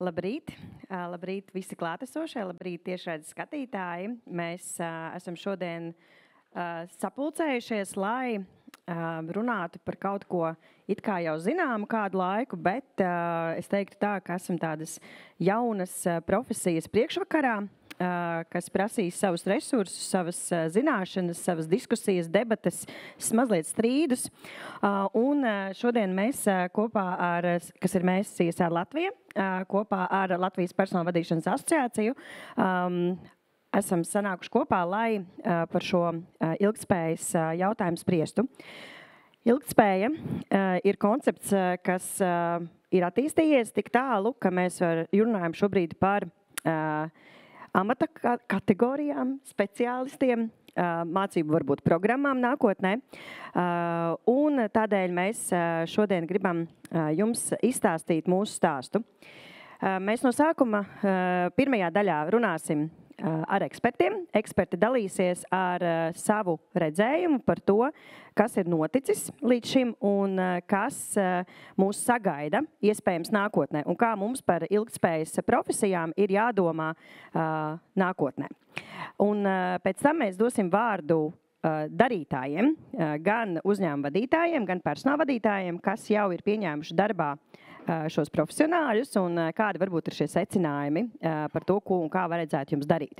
Labrīt! Labrīt visi klātesošie, labrīt tiešraides skatītāji. Mēs esam šodien sapulcējušies, lai runātu par kaut ko it kā jau zināmu kādu laiku, bet es teiktu tā, ka esam tādas jaunas profesijas priekšvakarā, kas prasīs savus resursus, savas zināšanas, savas diskusijas, debates, mazliet strīdus. Un šodien mēs kopā ar, kas ir mēs CSR Latvija, kopā ar Latvijas personāla vadīšanas asociāciju, esam sanākuši kopā, lai par šo ilgtspējas jautājumu spriestu. Ilgtspēja ir koncepts, kas ir attīstījies tik tālu, ka mēs runājam šobrīd par amata kategorijām, speciālistiem, mācību varbūt programmām nākotnē. Un tādēļ mēs šodien gribam jums izstāstīt mūsu stāstu. Mēs no sākuma pirmajā daļā runāsim ar ekspertiem. Eksperti dalīsies ar savu redzējumu par to, kas ir noticis līdz šim un kas mūs sagaida iespējams nākotnē un kā mums par ilgtspējas profesijām ir jādomā nākotnē. Un pēc tam mēs dosim vārdu darītājiem, gan uzņēmuma vadītājiem, gan personāla vadītājiem, kas jau ir pieņēmuši darbā šos profesionāļus un kādi varbūt ir šie secinājumi par to, ko un kā vajadzētu jums darīt.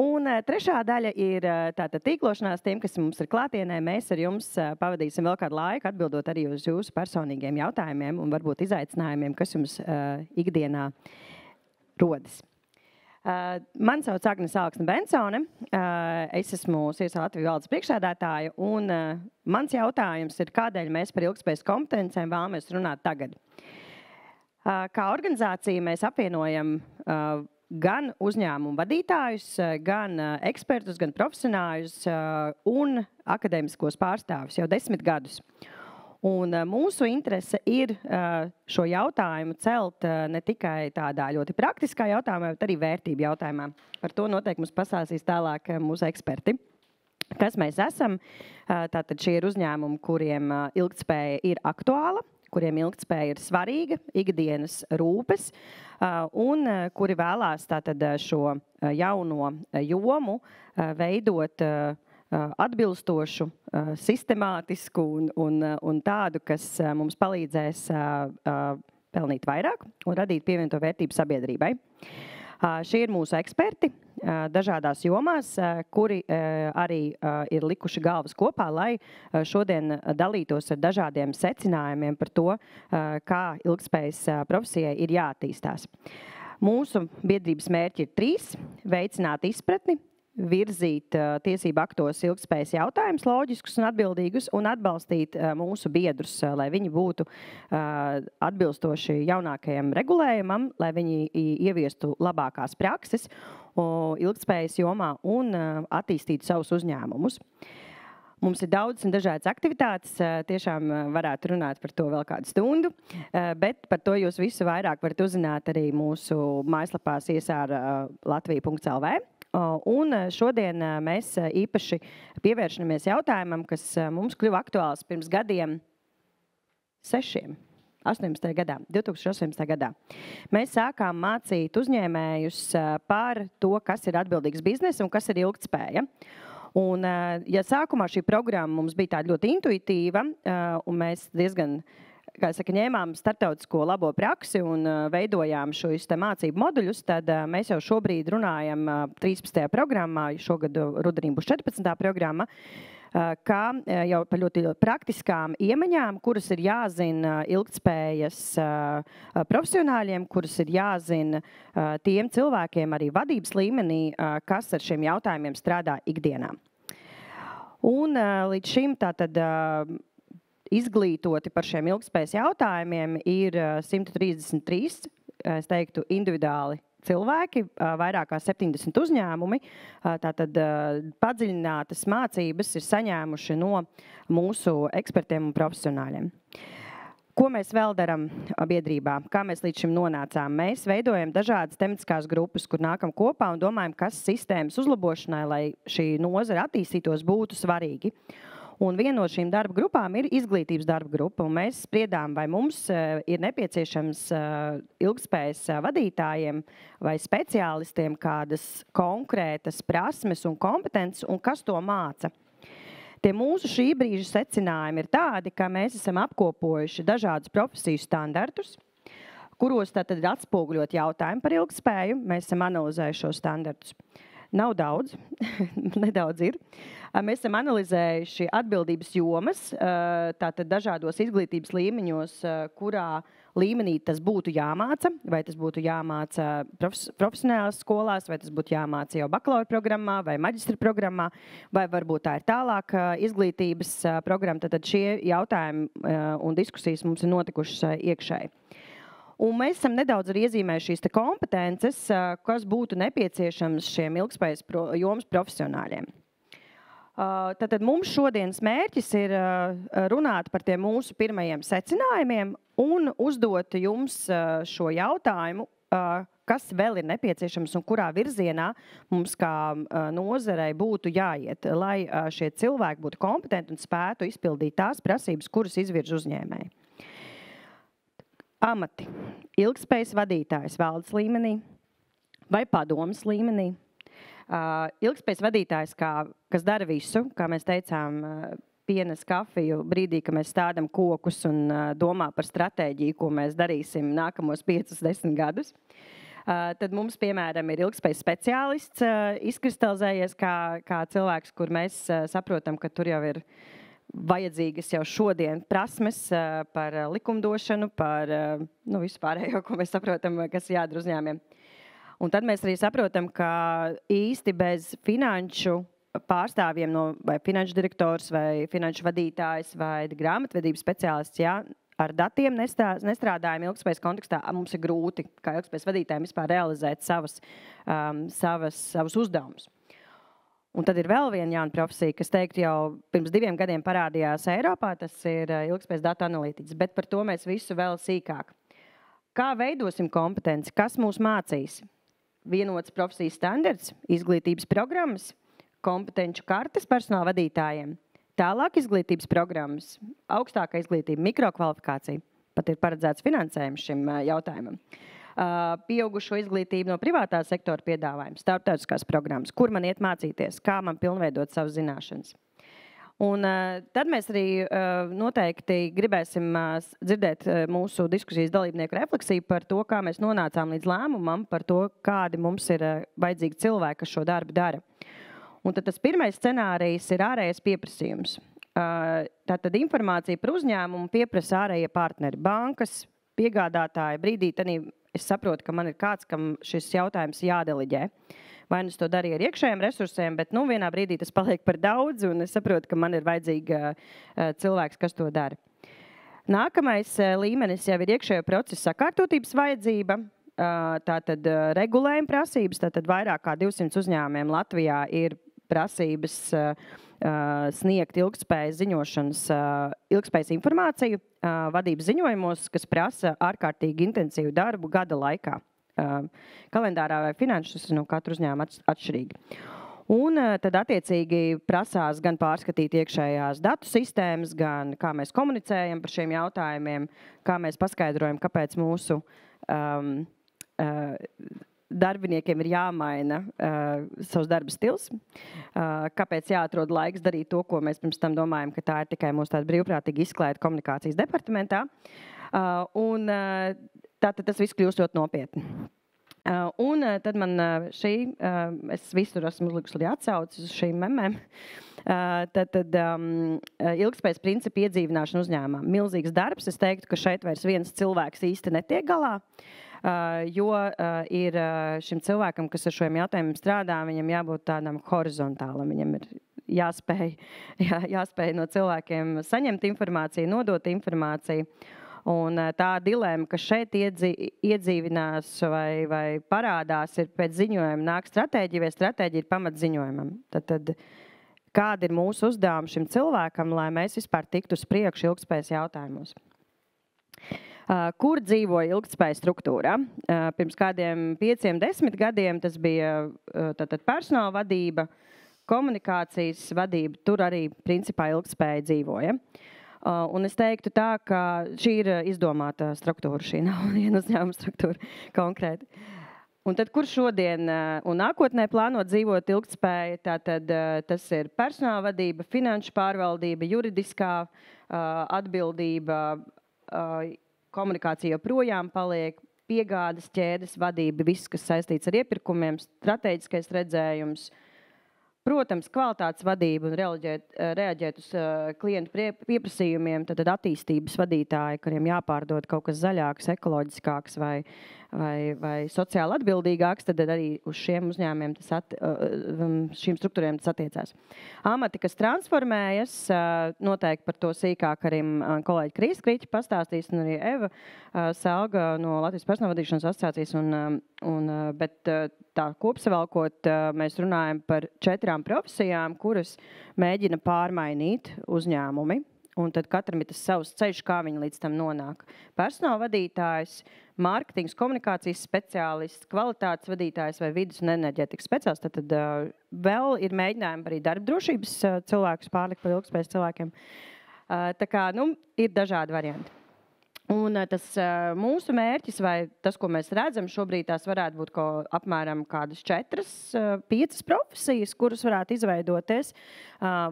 Un trešā daļa ir tātad tīklošanās tiem, kas mums ir klātienē. Mēs ar jums pavadīsim vēl kādu laiku, atbildot arī uz jūsu personīgiem jautājumiem un varbūt izaicinājumiem, kas jums ikdienā rodas. Mani sauc Agnes Alksne Bensone, es esmu CSR Latvijas valdes priekšsēdētāja, un mans jautājums ir, kādēļ mēs par ilgtspējas kompetencēm vēlamies runāt tagad. Kā organizācija mēs apvienojam gan uzņēmumu vadītājus, gan ekspertus, gan profesionāļus un akadēmiskos pārstāvjus jau 10 gadus. Un mūsu interese ir šo jautājumu celt ne tikai tādā ļoti praktiskā jautājumā, bet arī vērtību jautājumā. Par to noteikti mums pastāstīs tālāk mūsu eksperti. Kas mēs esam? Tātad šie ir uzņēmumi, kuriem ilgtspēja ir aktuāla, kuriem ilgtspēja ir svarīga, ikdienas rūpes, un kuri vēlās tātad šo jauno jomu veidot atbilstošu, sistemātisku un tādu, kas mums palīdzēs pelnīt vairāk un radīt pievienoto vērtību sabiedrībai. Šie ir mūsu eksperti dažādās jomās, kuri arī ir likuši galvas kopā, lai šodien dalītos ar dažādiem secinājumiem par to, kā ilgtspējas profesijai ir jāattīstās. Mūsu biedrības mērķi ir 3: veicināt izpratni, virzīt tiesību aktos ilgtspējas jautājumus loģiskus un atbildīgus un atbalstīt mūsu biedrus, lai viņi būtu atbilstoši jaunākajam regulējumam, lai viņi ieviestu labākās prakses ilgtspējas jomā un attīstītu savus uzņēmumus. Mums ir daudz un dažādas aktivitātes, tiešām varētu runāt par to vēl kādu stundu, bet par to jūs visu vairāk varat uzzināt arī mūsu mājaslapā csrlatvija.lv. Un šodien mēs īpaši pievēršamies jautājumam, kas mums kļuva aktuāls pirms gadiem 18. gadā, 2018. gadā. Mēs sākām mācīt uzņēmējus par to, kas ir atbildīgs bizness un kas ir ilgtspēja. Un, ja sākumā šī programma mums bija tāda ļoti intuitīva, un mēs diezgan ņēmām starptautisko labo praksi un veidojām šos mācību moduļus, tad mēs jau šobrīd runājam 13. programmā, šogad rudenī būs 14. programma, kā jau par ļoti praktiskām iemaņām, kuras ir jāzina ilgtspējas profesionāļiem, kuras ir jāzina tiem cilvēkiem arī vadības līmenī, kas ar šiem jautājumiem strādā ikdienā. Un līdz šim tātad izglītoti par šiem ilgtspējas jautājumiem ir 133, es teiktu, individuāli cilvēki, vairāk kā 70 uzņēmumi. Tātad padziļinātas mācības ir saņēmuši no mūsu ekspertiem un profesionāļiem. Ko mēs vēl darām biedrībā? Kā mēs līdz šim nonācām? Mēs veidojam dažādas tematiskās grupas, kur nākam kopā un domājam, kas sistēmas uzlabošanai, lai šī nozara attīstītos, būtu svarīgi. Un viena no šīm darba grupām ir izglītības darba grupa, un mēs spriedām, vai mums ir nepieciešams ilgtspējas vadītājiem vai speciālistiem kādas konkrētas prasmes un kompetences, un kas to māca. Tie mūsu šī brīža secinājumi ir tādi, ka mēs esam apkopojuši dažādus profesiju standartus, kuros tātad ir atspoguļot jautājumu par ilgtspēju. Mēs esam analizējuši šos standartus. Nav daudz, nedaudz ir. Mēs esam analizējuši atbildības jomas, tātad dažādos izglītības līmeņos, kurā līmenī tas būtu jāmāca, vai tas būtu jāmāca profesionālās skolās, vai tas būtu jāmāca jau bakalaura programmā, vai maģistra programmā, vai varbūt tā ir tālāk izglītības programma. Tātad šie jautājumi un diskusijas mums ir notikušas iekšēji. Un mēs esam nedaudz arī iezīmējuši šīs kompetences, kas būtu nepieciešams šiem ilgtspējas jomas profesionāļiem. Tātad mums šodienas mērķis ir runāt par tiem mūsu pirmajiem secinājumiem un uzdot jums šo jautājumu, kas vēl ir nepieciešams un kurā virzienā mums kā nozarei būtu jāiet, lai šie cilvēki būtu kompetenti un spētu izpildīt tās prasības, kuras izvirz uzņēmēji. Amati. Ilgtspējas vadītājs valdes līmenī vai padomas līmenī. Ilgtspējas vadītājs, kas dara visu, kā mēs teicām, pienes kafiju brīdī, ka mēs stādam kokus un domā par stratēģiju, ko mēs darīsim nākamos 5-10 gadus. Tad mums, piemēram, ir ilgtspējas speciālists izkristalizējies kā cilvēks, kur mēs saprotam, ka tur jau ir vajadzīgas jau šodien prasmes par likumdošanu, par vispārējo, ko mēs saprotam, kas jādara uzņēmiem. Un tad mēs arī saprotam, ka īsti bez finanšu pārstāvjiem, vai finanšu direktors, vai finanšu vadītājs, vai grāmatvedības speciālists, ar datiem nestrādājam ilgtspējas kontekstā, mums ir grūti, kā ilgtspējas vadītājiem, vispār realizēt savus uzdevumus. Un tad ir vēl viena jauna profesija, kas teiktu jau pirms 2 gadiem parādījās Eiropā, tas ir ilgtspējas datu analītiķis, bet par to mēs visu vēl sīkāk. Kā veidosim kompetenci, kas mūs mācīs? Vienots profesijas standards, izglītības programmas, kompetenču kartes personāla vadītājiem, tālāk izglītības programmas, augstākā izglītība, mikrokvalifikācija, pat ir paredzēts finansējums šim jautājumam. Pieaugušo izglītību no privātā sektora piedāvājums, starptautiskās programmas, kur man iet mācīties, kā man pilnveidot savas zināšanas. Un tad mēs arī noteikti gribēsim dzirdēt mūsu diskusijas dalībnieku refleksiju par to, kā mēs nonācām līdz lēmumam, par to, kādi mums ir vajadzīgi cilvēki, kas šo darbu dara. Un tad tas pirmais scenārijs ir ārējais pieprasījums. Tātad informācija par uzņēmumu pieprasa ārējie partneri, bankas, piegādātāji. Brīdī es saprotu, ka man ir kāds, kam šis jautājums jādeliģē. Vai es to darīju ar iekšējiem resursiem, bet vienā brīdī tas paliek par daudz, un es saprotu, ka man ir vajadzīga cilvēks, kas to dara. Nākamais līmenis jau ir iekšējo procesu sakārtotības vajadzība, tātad regulējuma prasības, tātad vairāk kā 200 uzņēmumiem Latvijā ir prasības sniegt ilgtspējas ziņošanas, ilgtspējas informāciju vadības ziņojumos, kas prasa ārkārtīgi intensīvu darbu gada laikā. Kalendārā vai finanšus no katra uzņēmuma atšķirīgi. Un tad attiecīgi prasās gan pārskatīt iekšējās datu sistēmas, gan kā mēs komunicējam par šiem jautājumiem, kā mēs paskaidrojam, kāpēc mūsu darbiniekiem ir jāmaina savs darba stils, kāpēc jāatrod laiks darīt to, ko mēs pirms tam domājam, ka tā ir tikai mūsu tāda brīvprātīga izklaide komunikācijas departamentā. Un tātad tas viss kļūst ļoti nopietni. Un tad man es visur esmu uzlikusi arī atsaucis uz šīm memēm. Tad ilgtspējas principu iedzīvināšana uzņēmumā. Milzīgs darbs. Es teiktu, ka šeit vairs viens cilvēks īsti netiek galā. Jo ir šim cilvēkam, kas ar šiem jautājumiem strādā, viņam jābūt tādam horizontālam. Viņam ir jāspēj no cilvēkiem saņemt informāciju, nodot informāciju. Un tā dilēma, kas šeit iedzīvinās vai parādās, ir pēc ziņojuma nāk stratēģija, vai stratēģija ir pamat ziņojumam. Tad kāda ir mūsu uzdevuma šim cilvēkam, lai mēs vispār tiktu uz priekšu ilgtspējas jautājumos? Kur dzīvo ilgtspējas struktūra? Pirms kādiem 5-10 gadiem tas bija tātad personāla vadība, komunikācijas vadība, tur arī principā ilgtspēja dzīvoja. Un es teiktu tā, ka šī ir izdomāta struktūra, šī nav viena uzņēmuma struktūra konkrēti. Un tad, kur šodien un nākotnē plānot dzīvot ilgtspēja, tātad tas ir personāla vadība, finanšu pārvaldība, juridiskā atbildība, komunikācija joprojām paliek, piegādes ķēdes vadība, viss, kas saistīts ar iepirkumiem, strateģiskais redzējums, protams, kvalitātes vadība un reaģēt uz klientu pieprasījumiem, tad attīstības vadītāji, kuriem jāpārdod kaut kas zaļāks, ekoloģiskāks vai sociāli atbildīgāks, tad arī uz šiem uzņēmumiem, šīm struktūriem tas attiecās. Amati, kas transformējas, noteikti par to sīkāk arī kolēģi Krīsta Kriķa pastāstīs, un arī Eva Selga no Latvijas personāla vadīšanas asociācijas, bet tā kopsavalkot, mēs runājam par 4 profesijām, kuras mēģina pārmainīt uzņēmumi. Un tad katram ir tas savs ceļš, kā viņi līdz tam nonāk. Personāla vadītājs, mārketings, komunikācijas speciālists, kvalitātes vadītājs vai vidas un enerģētikas speciālists. Tad vēl ir mēģinājumi arī darba drošības cilvēkus pārlikt par ilgtspējas cilvēkiem. Tā kā, ir dažādi varianti. Un tas mūsu mērķis, vai tas, ko mēs redzam, šobrīd tās varētu būt apmēram kādas 4-5 profesijas, kuras varētu izveidoties,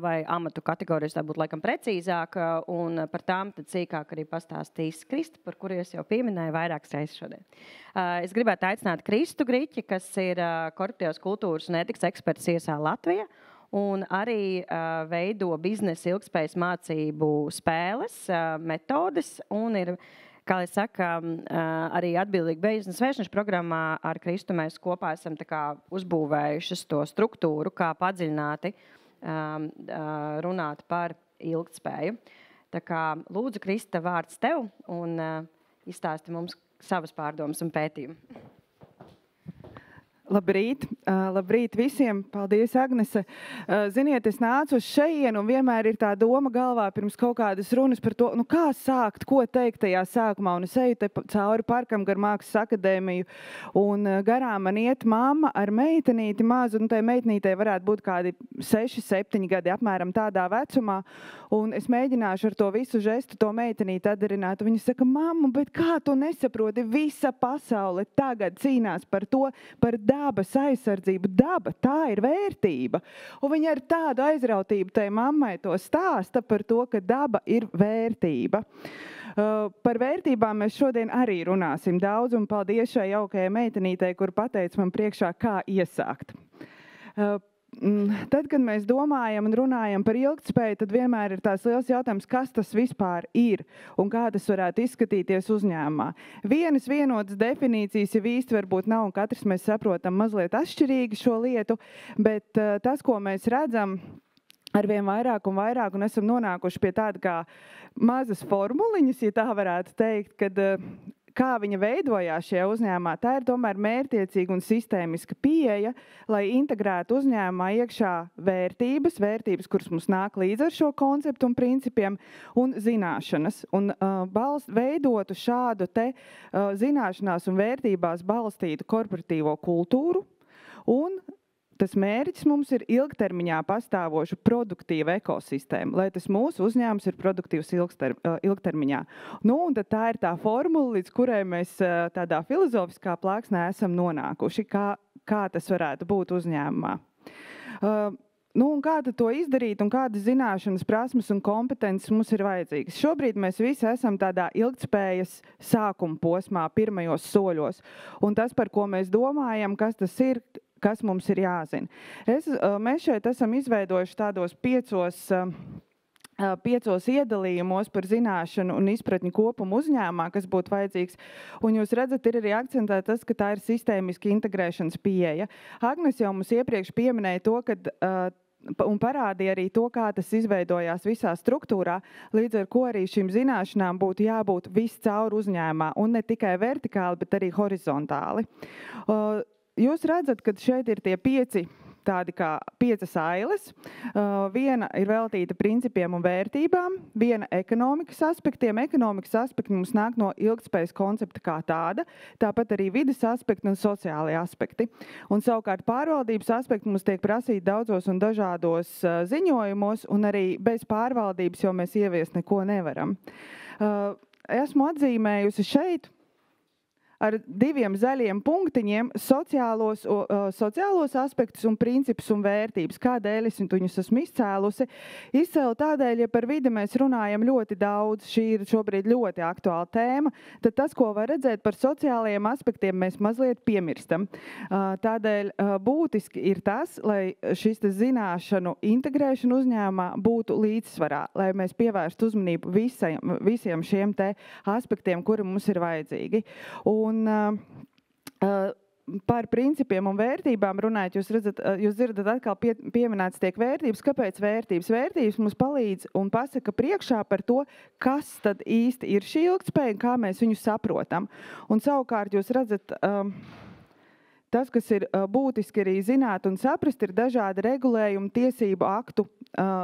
vai amatu kategorijas, tā būtu laikam precīzāk, un par tām tad sīkāk arī pastāstīs Krista, par kuru es jau pieminēju vairākas reizes šodien. Es gribētu aicināt Kristu Griķi, kas ir korporatīvās kultūras un ētikas eksperts ISA Latvija, un arī veido biznesa ilgtspējas mācību spēles, metodes, un ir, kā es saku, arī atbildīgi biznesa vēršanas programmā ar Kristu mēs kopā esam tā kā uzbūvējušas to struktūru, kā padziļināti runāt par ilgtspēju. Tā kā lūdzu, Krista, vārds tev, un izstāsti mums savas pārdomas un pētījumu. Labrīt! Labrīt visiem! Paldies, Agnese! Ziniet, es nācu uz šejienu un vienmēr ir tā doma galvā pirms kaut kādas runas par to, kā sākt, ko teikt tajā sākumā. Un es eju te cauri parkam gar Mākslas akadēmiju un garām man iet mamma ar meitenīti mazu, un tai meitenītei varētu būt kādi 6-7 gadi apmēram tādā vecumā. Un es mēģināšu ar to visu žestu to meitenīti atdarināt. Viņa saka, mamma, bet kā tu nesaproti, visa pasaule tagad cīnās par to, par dabas aizsardzību. Daba, tā ir vērtība. Un viņa ar tādu aizrautību tai mammai to stāsta par to, ka daba ir vērtība. Par vērtībām mēs šodien arī runāsim daudz, un paldies šai jaukajai meitenītei, kur pateica man priekšā, kā iesākt. Tad, kad mēs domājam un runājam par ilgtspēju, tad vienmēr ir tās liels jautājums, kas tas vispār ir un kā tas varētu izskatīties uzņēmumā. Vienas vienotas definīcijas jau īsti varbūt nav, un katrs mēs saprotam mazliet atšķirīgi šo lietu, bet tas, ko mēs redzam arvien vairāk, un esam nonākuši pie tāda kā mazas formuliņas, ja tā varētu teikt, kad kā viņa veidojās šajā uzņēmumā, tā ir tomēr mērķiecīga un sistēmiska pieeja, lai integrētu uzņēmumā iekšā vērtības, kuras mums nāk līdz ar šo konceptu un principiem, un zināšanas. Un veidotu šādu te zināšanās un vērtībās balstītu korporatīvo kultūru, un tas mērķis mums ir ilgtermiņā pastāvošu produktīvu ekosistēmu, lai tas mūsu uzņēmums ir produktīvs ilgtermiņā. Un tad tā ir tā formula, līdz kurai mēs tādā filozofiskā plāksnē esam nonākuši, kā tas varētu būt uzņēmumā. Un kā tad to izdarīt un kādas zināšanas, prasmes un kompetences mums ir vajadzīgas? Šobrīd mēs visi esam tādā ilgtspējas sākuma posmā, pirmajos soļos. Un tas, par ko mēs domājam, kas tas ir, kas mums ir jāzina. Mēs šeit esam izveidojuši tādos 5 iedalījumos par zināšanu un izpratņu kopumu uzņēmumā, kas būtu vajadzīgs. Un jūs redzat, ir arī akcentēta tas, ka tā ir sistēmiski integrēšanas pieeja. Agnes jau mums iepriekš pieminēja to, un parādīja arī to, kā tas izveidojās visā struktūrā, līdz ar ko arī šīm zināšanām būtu jābūt viscaur uzņēmumā, un ne tikai vertikāli, bet arī horizontāli. Jūs redzat, ka šeit ir tie 5 tādi kā 5 ailes. Viena ir veltīta principiem un vērtībām, viena ekonomikas aspektiem. Ekonomikas aspekti mums nāk no ilgtspējas koncepta kā tāda, tāpat arī vides aspekti un sociālie aspekti. Un savukārt pārvaldības aspekti mums tiek prasīti daudzos un dažādos ziņojumos, un arī bez pārvaldības jau mēs ieviest neko nevaram. Esmu atzīmējusi šeit ar 2 zaļiem punktiņiem sociālos aspektus un principus un vērtības. Kādēļ es viņus esmu izcēlusi? Izcēlu tādēļ, ja par vidi mēs runājam ļoti daudz, šī ir šobrīd ļoti aktuāla tēma, tad tas, ko var redzēt par sociālajiem aspektiem, mēs mazliet piemirstam. Tādēļ būtiski ir tas, lai šis zināšanu integrēšana uzņēmumā būtu līdzsvarā, lai mēs pievērstu uzmanību visiem šiem te aspektiem, kuri mums ir vajadzīgi. Un par principiem un vērtībām runājot, jūs dzirdat atkal pieminēts tiek vērtības. Kāpēc vērtības? Vērtības mums palīdz un pasaka priekšā par to, kas tad īsti ir šī ilgtspēja un kā mēs viņu saprotam. Un savukārt jūs redzat, tas, kas ir būtiski arī zināt un saprast, ir dažādi regulējumi, tiesību aktu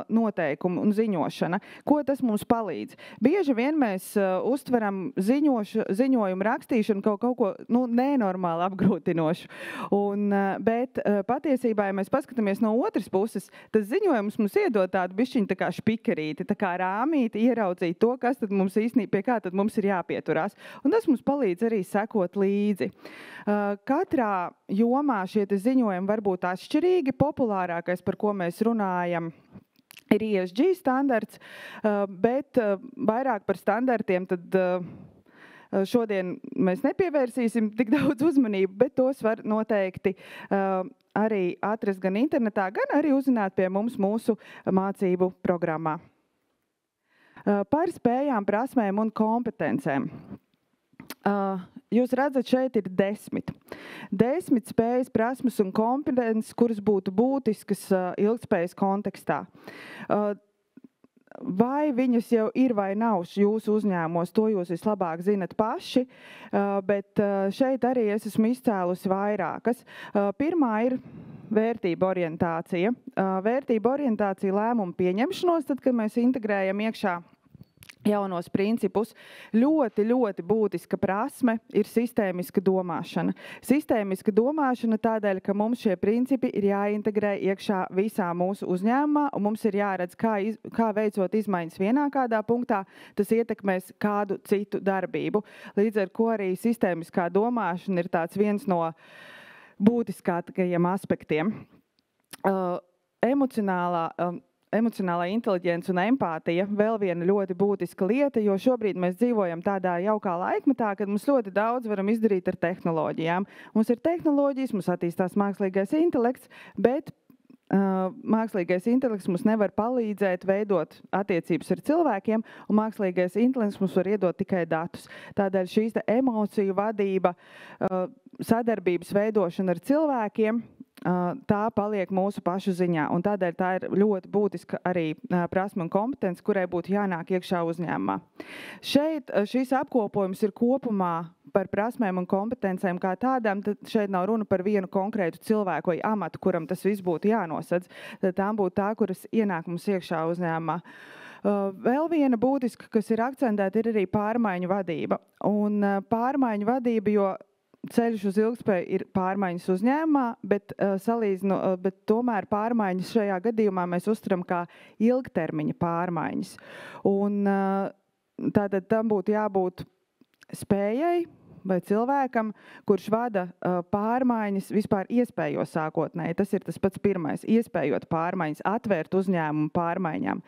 noteikumu un ziņošana. Ko tas mums palīdz? Bieži vien mēs uztveram ziņojumu rakstīšanu kaut ko nenormāli apgrūtinošu. Bet patiesībā, ja mēs paskatāmies no otras puses, tas ziņojums mums iedod tādu bišķiņu tā kā špikerīti, tā kā rāmīti, ieraudzīt to, kas tad mums īstenībā, pie kā tad mums ir jāpieturās. Un tas mums palīdz arī sekot līdzi. Katrā jomā šie ziņojumi var būt atšķirīgi. Populārākais, par ko mēs runājam, ir ESG standarts, bet vairāk par standartiem tad šodien mēs nepievērsīsim tik daudz uzmanību, bet tos var noteikti arī atrast gan internetā, gan arī uzzināt pie mums mūsu mācību programmā. Par spējām, prasmēm un kompetencēm. Jūs redzat, šeit ir 10. 10 spējas, prasmes un kompetences, kuras būtu būtiskas ilgtspējas kontekstā. Vai viņas jau ir vai nav jūsu uzņēmumos, to jūs vislabāk zinat paši, bet šeit arī es esmu izcēlusi vairākas. Pirmā ir vērtība orientācija. Vērtība orientācija lēmumu pieņemšanos, tad, kad mēs integrējam iekšā jaunos principus. Ļoti, ļoti būtiska prasme ir sistēmiska domāšana. Sistēmiska domāšana tādēļ, ka mums šie principi ir jāintegrē iekšā visā mūsu uzņēmumā, un mums ir jāredz, kā veicot izmaiņas vienā kādā punktā, tas ietekmēs kādu citu darbību. Līdz ar ko arī sistēmiskā domāšana ir tāds viens no būtiskākajiem aspektiem. Emocionālā inteliģence un empātija vēl viena ļoti būtiska lieta, jo šobrīd mēs dzīvojam tādā jaukā laikmetā, kad mums ļoti daudz varam izdarīt ar tehnoloģijām. Mums ir tehnoloģijas, mums attīstās mākslīgais intelekts, bet mākslīgais intelekts mums nevar palīdzēt veidot attiecības ar cilvēkiem, un mākslīgais intelekts mums var iedot tikai datus. Tādēļ šīs emociju vadība, sadarbības veidošana ar cilvēkiem, tā paliek mūsu pašu ziņā, un tādēļ tā ir ļoti būtiska arī prasme un kompetence, kurai būtu jānāk iekšā uzņēmumā. Šeit šīs apkopojums ir kopumā par prasmēm un kompetencēm kā tādām, tad šeit nav runa par vienu konkrētu cilvēku vai amatu, kuram tas viss būtu jānosedz, tad tām būtu tā, kuras ienāk mums iekšā uzņēmumā. Vēl viena būtiska, kas ir akcentēta, ir arī pārmaiņu vadība. Un pārmaiņu vadība, jo ceļš uz ilgtspēju ir pārmaiņas uzņēmumā, bet tomēr pārmaiņas šajā gadījumā mēs uztveram kā ilgtermiņa pārmaiņas. Un tātad tam būtu jābūt spējai vai cilvēkam, kurš vada pārmaiņas, vispār iespējot sākotnēji. Tas ir tas pats pirmais, iespējot pārmaiņas, atvērt uzņēmumu pārmaiņām.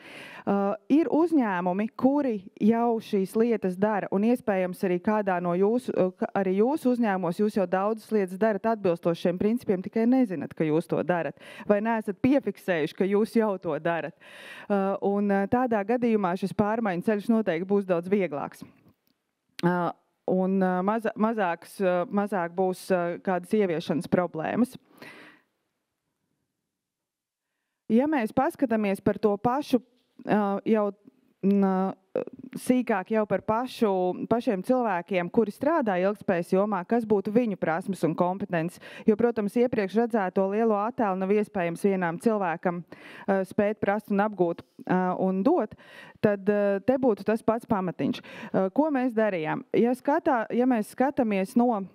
Ir uzņēmumi, kuri jau šīs lietas dara, un iespējams arī kādā no jūsu uzņēmumos jūs jau daudzas lietas darat atbilstoši šiem principiem, tikai nezināt, ka jūs to darat, vai neesat piefiksējuši, ka jūs jau to darat. Un tādā gadījumā šis pārmaiņu ceļš noteikti būs daudz vieglāks. Un mazāk būs kādas ieviešanas problēmas. Ja mēs paskatāmies par to pašu jau sīkāk jau par pašiem cilvēkiem, kuri strādā ilgtspējas jomā, kas būtu viņu prasmes un kompetences. Jo, protams, iepriekš redzēto lielo attēlu nav iespējams vienām cilvēkam spēt prast un apgūt un dot, tad te būtu tas pats pamatiņš. Ko mēs darījām? Ja mēs skatāmies no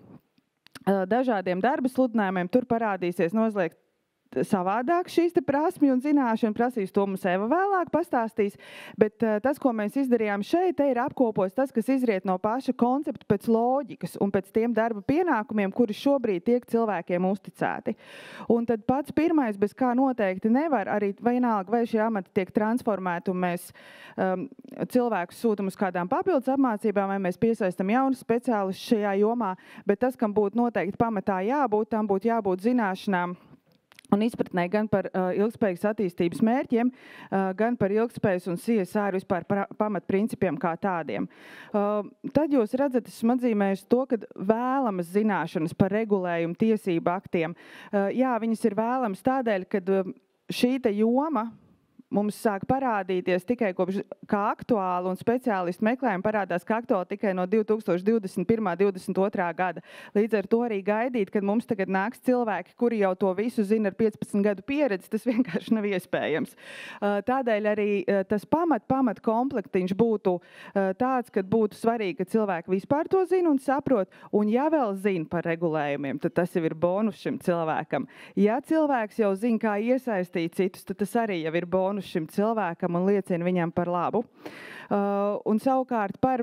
dažādiem darba sludinājumiem, tur parādīsies nozliegt savādāk šīs te prasmi un zināšana prasīs, to mums Eva vēlāk pastāstīs, bet tas, ko mēs izdarījām šeit, te ir apkopos tas, kas izriet no paša koncepta pēc loģikas un pēc tiem darba pienākumiem, kuri šobrīd tiek cilvēkiem uzticēti. Un tad pats pirmais, bez kā noteikti nevar, arī vienalga, vai šie amati tiek transformēti un mēs cilvēkus sūtam uz kādām papildus apmācībām, vai mēs piesaistam jaunus speciālistus šajā jomā, bet tas, kam būtu noteikti pamatā jābūt, tam būtu jābūt zināšanām un izpratnē gan par ilgspējīgas attīstības mērķiem, gan par ilgspējas un CSR vispār pamatprincipiem kā tādiem. Tad jūs redzat, esmu atzīmējis to, ka vēlamas zināšanas par regulējumu tiesību aktiem. Jā, viņas ir vēlamas tādēļ, ka šī te joma mums sāk parādīties tikai kopš kā aktuāli, un speciālistu meklējumi parādās kā aktuāli tikai no 2021.–2022. gada. Līdz ar to arī gaidīt, kad mums tagad nāks cilvēki, kuri jau to visu zina ar 15 gadu pieredzi, tas vienkārši nav iespējams. Tādēļ arī tas pamat komplektiņš būtu tāds, ka būtu svarīgi, ka cilvēki vispār to zina un saprot, un ja vēl zina par regulējumiem, tad tas jau ir bonus šim cilvēkam. Ja cilvēks jau zina, kā iesaistīt citus, tad tas arī jau ir bonus šim cilvēkam un liecina viņam par labu. Un savukārt par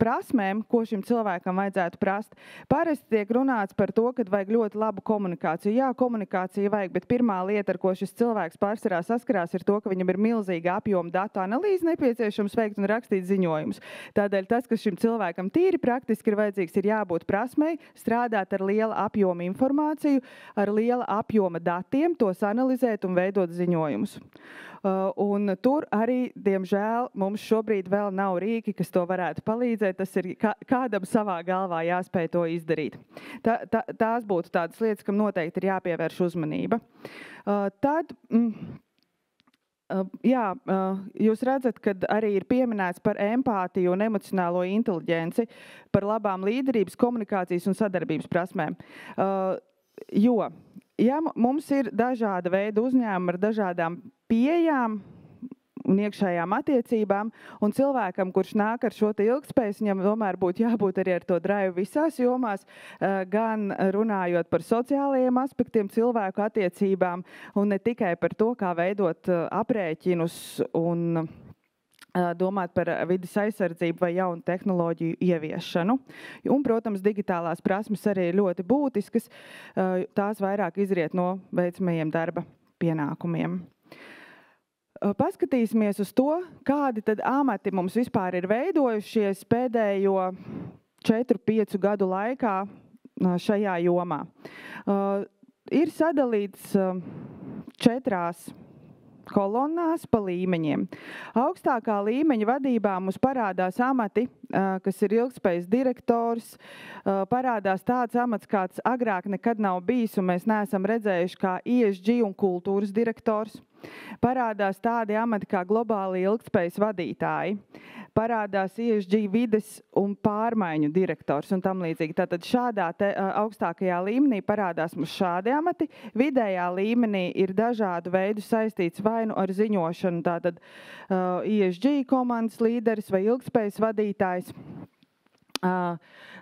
prasmēm, ko šim cilvēkam vajadzētu prast. Parasti tiek runāts par to, ka vajag ļoti labu komunikāciju. Jā, komunikāciju vajag, bet pirmā lieta, ar ko šis cilvēks pārsvarā saskarās, ir to, ka viņam ir milzīga apjoma datu analīze nepieciešams veikt un rakstīt ziņojumus. Tādēļ tas, kas šim cilvēkam tīri praktiski ir vajadzīgs, ir jābūt prasmei, strādāt ar liela apjoma informāciju, ar liela apjoma datiem, tos analizēt un veidot ziņojumus. Un tur arī, diemžēl, mums šobrīd vēl nav rīki, kas to varētu palīdzēt. Tas ir kādam savā galvā jāspēj to izdarīt. Tās būtu tādas lietas, kam noteikti ir jāpievērš uzmanība. Tad, jūs redzat, ka arī ir pieminēts par empātiju un emocionālo inteliģenci, par labām līderības, komunikācijas un sadarbības prasmēm. Ja mums ir dažāda veida uzņēmumi ar dažādām pieejām un iekšējām attiecībām, un cilvēkam, kurš nāk ar šo te ilgspējas, viņam tomēr būtu jābūt arī ar to drive visās jomās, gan runājot par sociālajiem aspektiem cilvēku attiecībām, un ne tikai par to, kā veidot aprēķinus un domāt par vides aizsardzību vai jaunu tehnoloģiju ieviešanu. Un, protams, digitālās prasmes arī ir ļoti būtiskas, tās vairāk izriet no veicamajiem darba pienākumiem. Paskatīsimies uz to, kādi tad amati mums vispār ir veidojušies pēdējo 4-5 gadu laikā šajā jomā. Ir sadalīts 4 kolonnās pa līmeņiem. Augstākā līmeņa vadībā mums parādās amati, kas ir ilgspējas direktors, parādās tāds amats, kāds agrāk nekad nav bijis, un mēs neesam redzējuši kā ESG un kultūras direktors. Parādās tādi amati kā globāli ilgspējas vadītāji. Parādās ESG vides un pārmaiņu direktors un tam līdzīgi. Tātad šādā augstākajā līmenī parādās mums šādi amati. Vidējā līmenī ir dažādu veidu saistīts vai nu ar ziņošanu, tātad ESG komandas līderis vai ilgspējas vadītājs.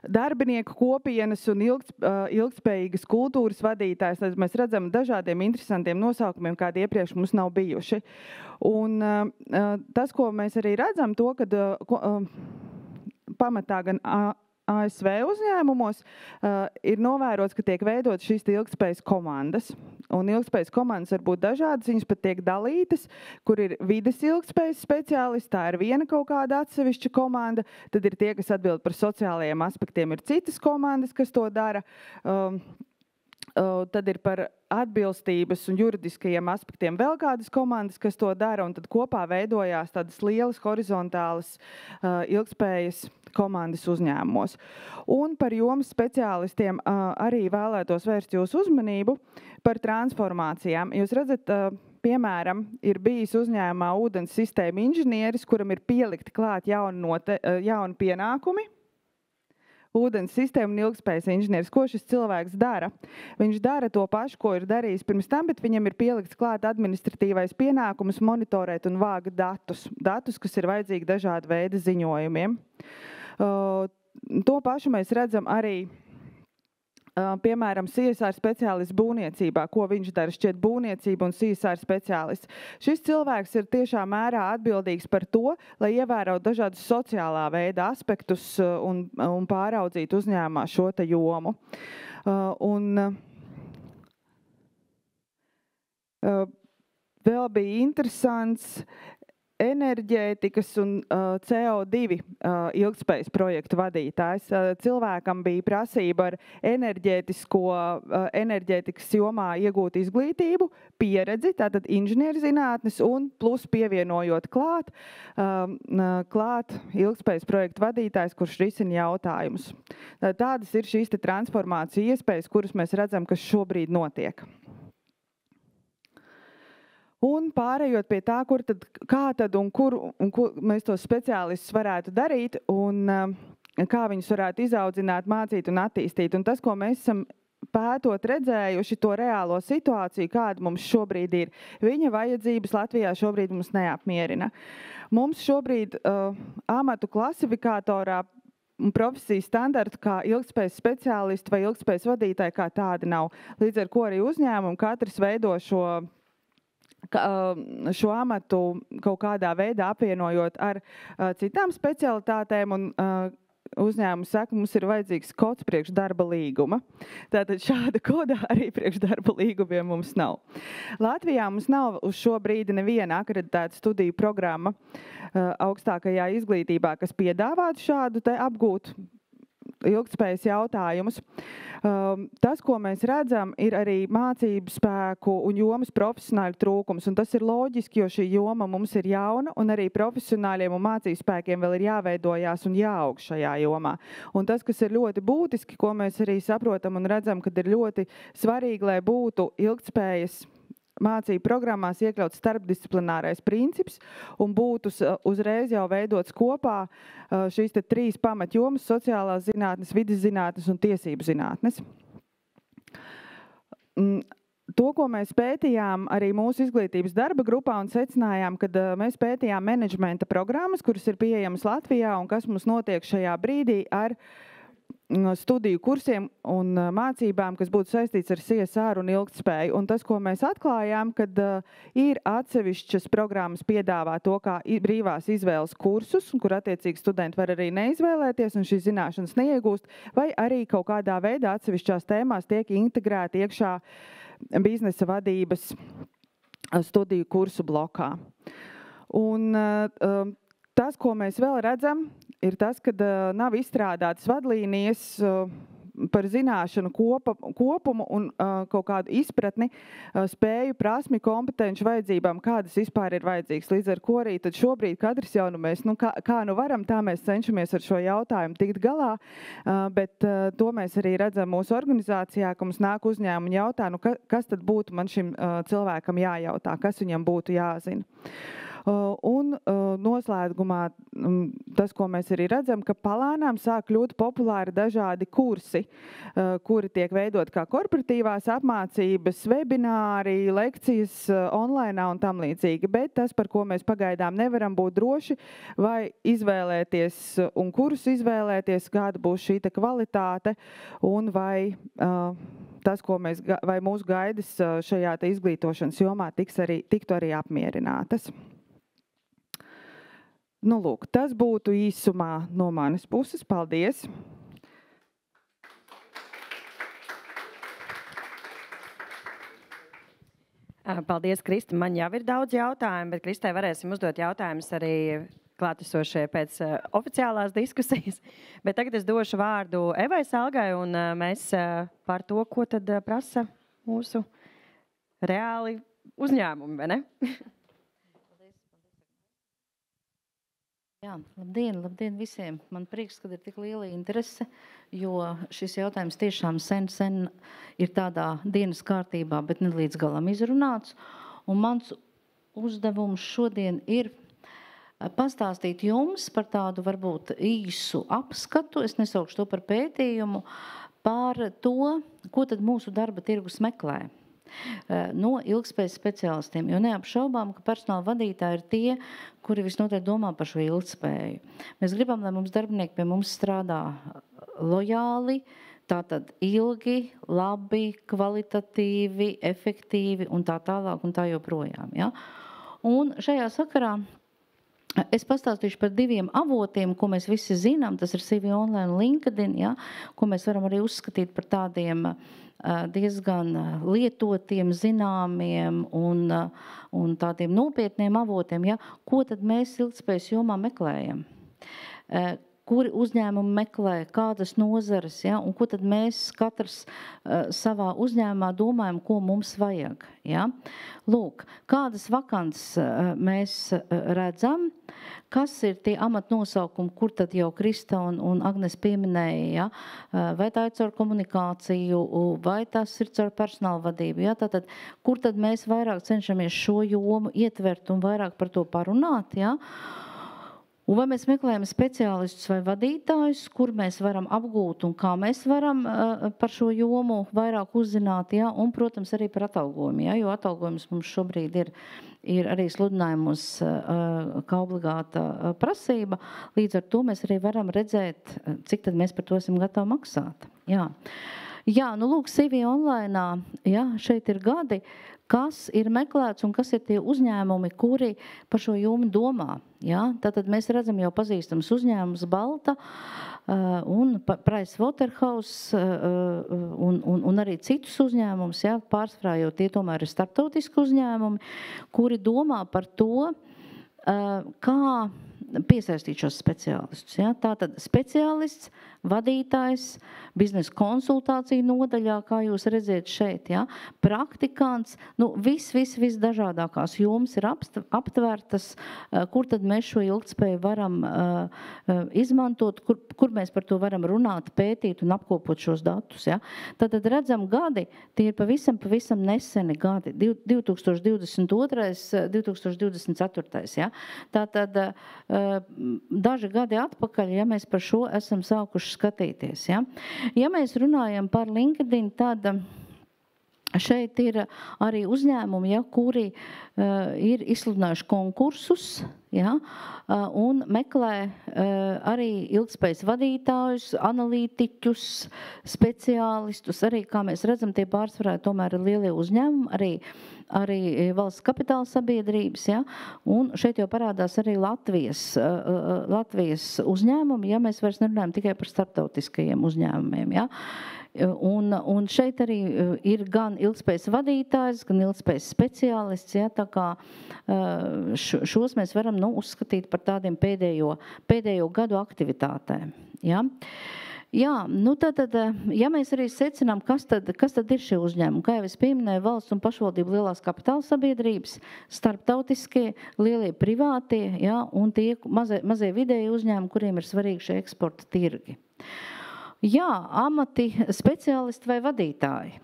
Darbinieku kopienas un ilgspējīgas kultūras vadītājs. Tad mēs redzam dažādiem interesantiem nosaukumiem, kādi iepriekš mums nav bijuši. Un tas, ko mēs arī redzam, to, kad pamatā gan ASV uzņēmumos ir novērots, ka tiek veidot šīs ilgspējas komandas. Un ilgspējas komandas var būt dažādas, viņas pat tiek dalītas, kur ir vides ilgspējas speciālisti, tā ir viena kaut kāda atsevišķa komanda, tad ir tie, kas atbild par sociālajiem aspektiem, ir citas komandas, kas to dara. Tad ir par atbilstības un juridiskajiem aspektiem vēl kādas komandas, kas to dara, un tad kopā veidojās tādas lielas horizontālas ilgspējas komandas uzņēmumos. Un par jomas speciālistiem arī vēlētos vērst jūsu uzmanību par transformācijām. Jūs redzat, piemēram, ir bijis uzņēmumā ūdens sistēma inženieris, kuram ir pielikti klāt jauni pienākumi. Ūdens sistēma un ilgspējas inženieris. Ko šis cilvēks dara? Viņš dara to pašu, ko ir darījis pirms tam, bet viņam ir pielikts klāt administratīvais pienākums monitorēt un vākt datus, kas ir vajadzīgi dažādu veidu ziņojumiem. To pašu mēs redzam arī, piemēram, CSR speciālists būvniecībā, ko viņš dara, šķiet būvniecība un CSR speciālists. Šis cilvēks ir tiešā mērā atbildīgs par to, lai ievērotu dažādus sociālā veida aspektus un pāraudzītu uzņēmumā šo te jomu. Vēl bija interesants enerģētikas un CO2 ilgspējas projektu vadītājs. Cilvēkam bija prasība ar enerģētikas jomā iegūt izglītību, pieredzi, tātad inženierzinātnes un plus pievienojot klāt ilgspējas projektu vadītājs, kurš risina jautājumus. Tādas ir šīs te transformāciju iespējas, kuras mēs redzam, kas šobrīd notiek. Un pārējot pie tā, kā tad un kur mēs tos speciālistus varētu darīt un kā viņus varētu izaudzināt, mācīt un attīstīt. Un tas, ko mēs esam pētot redzējuši, to reālo situāciju, kāda mums šobrīd ir, viņa vajadzības Latvijā šobrīd mums neapmierina. Mums šobrīd amatu klasifikatorā un profesijas standartu kā ilgspējas speciālisti vai ilgspējas vadītāji kā tādi nav. Līdz ar ko arī uzņēmumi katrs veido šo amatu kaut kādā veidā apvienojot ar citām specialitātēm un uzņēmums saka, mums ir vajadzīgs kods priekš darba līguma. Tātad šāda koda arī priekš darba līgumiem mums nav. Latvijā mums nav uz šo brīdi neviena akreditēta studiju programma augstākajā izglītībā, kas piedāvātu šādu te apgūt ilgtspējas jautājumus. Tas, ko mēs redzam, ir arī mācību spēku un jomas profesionāļu trūkums, un tas ir loģiski, jo šī joma mums ir jauna, un arī profesionāļiem un mācību spēkiem vēl ir jāveidojās un jāaug šajā jomā. Un tas, kas ir ļoti būtiski, ko mēs arī saprotam un redzam, kad ir ļoti svarīgi, lai būtu ilgtspējas mācību programmās iekļauts starpdisciplinārais princips un būtu uzreiz jau veidots kopā šīs te 3 pamatjomas - sociālās zinātnes, vides zinātnes un tiesību zinātnes. To, ko mēs pētījām arī mūsu izglītības darba grupā un secinājām, kad mēs pētījām menedžmenta programmas, kuras ir pieejamas Latvijā un kas mums notiek šajā brīdī ar studiju kursiem un mācībām, kas būtu saistīts ar CSR un ilgtspēju. Un tas, ko mēs atklājām, kad ir atsevišķas programmas piedāvā to, kā brīvās izvēles kursus, kur attiecīgi studenti var arī neizvēlēties un šīs zināšanas neiegūst, vai arī kaut kādā veidā atsevišķās tēmās tiek integrēti iekšā biznesa vadības studiju kursu blokā. Un tas, ko mēs vēl redzam, ir tas, ka nav izstrādātas vadlīnijas par zināšanu kopumu un kaut kādu izpratni, spēju, prasmi, kompetenci vajadzībām, kādas vispār ir vajadzīgas. Līdz ar ko arī tad šobrīd katrs jau mēs, kā varam, tā mēs cenšamies ar šo jautājumu tikt galā, bet to mēs arī redzam mūsu organizācijā, ka mums nāk uzņēmumi jautā, kas tad būtu man šim cilvēkam jājautā, kas viņam būtu jāzina. Un noslēgumā tas, ko mēs arī redzam, ka palēnām sāk kļūt populāri dažādi kursi, kuri tiek veidot kā korporatīvās apmācības, webināri, lekcijas online un tam līdzīgi. Bet tas, par ko mēs pagaidām nevaram būt droši, vai izvēlēties un kurus izvēlēties, kāda būs šī kvalitāte un vai tas, vai mūsu gaidas šajā izglītošanas jomā tiktu arī apmierinātas. Lūk, tas būtu īsumā no manas puses. Paldies! Paldies, Krista. Man jau ir daudz jautājumu, bet Kristai varēsim uzdot jautājumus arī klātesošie pēc oficiālās diskusijas. Bet tagad es došu vārdu Evai Salgai, un mēs par to, ko tad prasa mūsu reāli uzņēmumi, vai ne? Jā, labdien visiem. Man prieks, ka ir tik liela interese, jo šis jautājums tiešām sen ir tādā dienas kārtībā, bet ne līdz galam izrunāts. un mans uzdevums šodien ir pastāstīt jums par tādu varbūt īsu apskatu, es nesaukšu to par pētījumu, par to, ko tad mūsu darba tirgus meklē no ilgtspējas speciālistiem, jo neapšaubām, ka personāla vadītāji ir tie, kuri visnotaļ domā par šo ilgtspēju. Mēs gribam, lai mums darbinieki pie mums strādā lojāli, tātad ilgi, labi, kvalitatīvi, efektīvi un tā tālāk un tā joprojām. Ja? Un šajā sakarā es pastāstīšu par 2 avotiem, ko mēs visi zinām, tas ir CV Online un LinkedIn, ja? Ko mēs varam arī uzskatīt par tādiem diezgan lietotiem, zināmiem un tādiem nopietniem avotiem, ja? Ko tad mēs ilgtspējas jomā meklējam? Kuri uzņēmumi meklē, kādas nozares, ja? Un ko tad mēs katrs savā uzņēmumā domājam, ko mums vajag. Ja? Lūk, kādas vakances mēs redzam, kas ir tie amatnosaukumi, kur tad jau Krista un Agnes pieminēja, ja? Vai tā ir caur komunikāciju, vai tas ir caur personāla vadību. Ja? Tātad, kur tad mēs vairāk cenšamies šo jomu ietvert un vairāk par to parunāt, ja? Un vai mēs meklējam speciālistus vai vadītājus, kur mēs varam apgūt un kā mēs varam par šo jomu vairāk uzzināt, ja? Un, protams, arī par atalgojumu, ja? Jo atalgojums mums šobrīd ir arī sludinājumos kā obligāta prasība. Līdz ar to mēs arī varam redzēt, cik tad mēs par to esam gatavi maksāt. Jā, nu lūk, CV Online, ja? Šeit ir gadi, kas ir meklēts un kas ir tie uzņēmumi, kuri par šo jomu domā. Ja? Tātad mēs redzam jau pazīstams uzņēmums Balta un Price Waterhouse un arī citus uzņēmumus, ja? Pārsvarā jau tie tomēr ir starptautiski uzņēmumi, kuri domā par to, kā piesaistīt šos speciālistus. Ja? Tātad speciālists, vadītājs, biznesa konsultācija nodaļā, kā jūs redziet šeit, ja? Praktikants, nu viss dažādākās jomas ir aptvērtas, kur tad mēs šo ilgtspēju varam izmantot, kur mēs par to varam runāt, pētīt un apkopot šos datus. Ja? Tātad redzam gadi, tie ir pavisam neseni gadi, 2022, 2024. Ja? Tātad daži gadi atpakaļ, ja mēs par šo esam sākuši skatīties. Ja? Ja mēs runājam par LinkedIn, tad šeit ir arī uzņēmumi, ja, kuri ir izsludinājuši konkursus, ja, un meklē arī ilgtspējas vadītājus, analītiķus, speciālistus. Arī, kā mēs redzam, tie pārsvarā tomēr ir lielie uzņēmumi, arī valsts kapitāla sabiedrības, ja, un šeit jau parādās arī Latvijas uzņēmumi, ja mēs vairs nerunājam tikai par starptautiskajiem uzņēmumiem, ja. Un šeit arī ir gan ilgtspējas vadītājs, gan ilgtspējas speciālists, ja, tā kā šos mēs varam uzskatīt par tādiem pēdējo gadu aktivitātēm. Ja. Jā, nu tātad, ja mēs arī secinām, kas tad ir šie uzņēmumi, kā jau es pieminēju, valsts un pašvaldību lielās kapitāla sabiedrības, starptautiskie, lielie privātie, ja, un tie mazie vidēji uzņēmumi, kuriem ir svarīgi šie eksporta tirgi. Jā, amati, speciālisti vai vadītāji.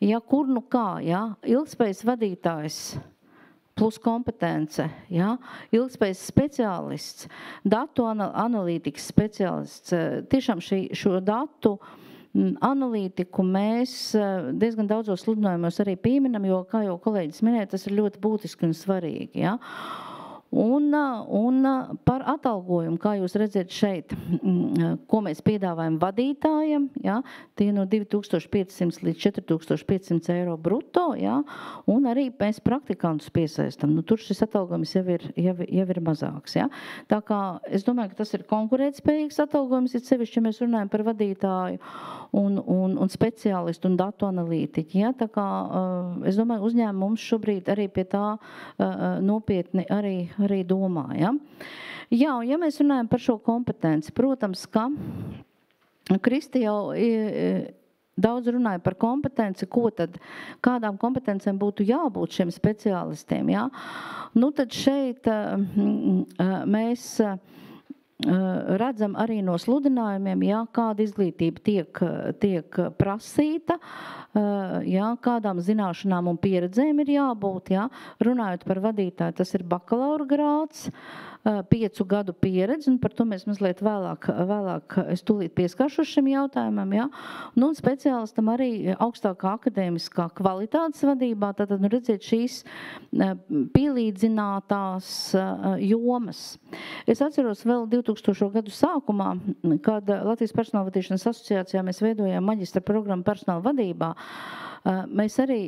Ja kur nu kā, ja, ilgtspējas vadītājs plus kompetence, ja, ilgtspējas speciālists, datu analītikas speciālists. Tiešām šo datu analītiku mēs diezgan daudzos sludinājumos arī pieminam, jo, kā jau kolēģis minēja, tas ir ļoti būtiski un svarīgi. Ja. Un par atalgojumu, kā jūs redzat šeit, ko mēs piedāvājam vadītājiem, ja, tie no 2500 līdz 4500 eiro bruto, ja, un arī mēs praktikantus piesaistam. Nu, tur šis atalgojums jau ir mazāks. Ja. Tā kā es domāju, ka tas ir konkurētspējīgs atalgojums, ir sevišķi, ja mēs runājam par vadītāju un speciālistu un datu analītiķi. Ja. Tā kā es domāju, uzņēmums šobrīd arī pie tā nopietni arī domā. Ja? Jā, un ja mēs runājam par šo kompetenci, protams, ka Kristi jau daudz runāja par kompetenci, kādām kompetencēm būtu jābūt šiem speciālistiem. Ja? Nu, tad šeit mēs redzam arī no sludinājumiem, jā, kāda izglītība tiek prasīta, jā, kādām zināšanām un pieredzēm ir jābūt, jā. Runājot par vadītāju, tas ir bakalaura grāds, 5 gadu pieredze, un par to mēs mazliet vēlāk es tūlīt pieskaršu šim jautājumam, jā. Nu, un speciālistam arī augstākā akadēmiskā kvalitātes vadībā, tātad, nu, redziet, šīs pielīdzinātās jomas. Es atceros vēl 2000. Gadu sākumā, kad Latvijas personāla vadīšanas asociācijā mēs veidojām maģistra programmu personāla vadībā, mēs arī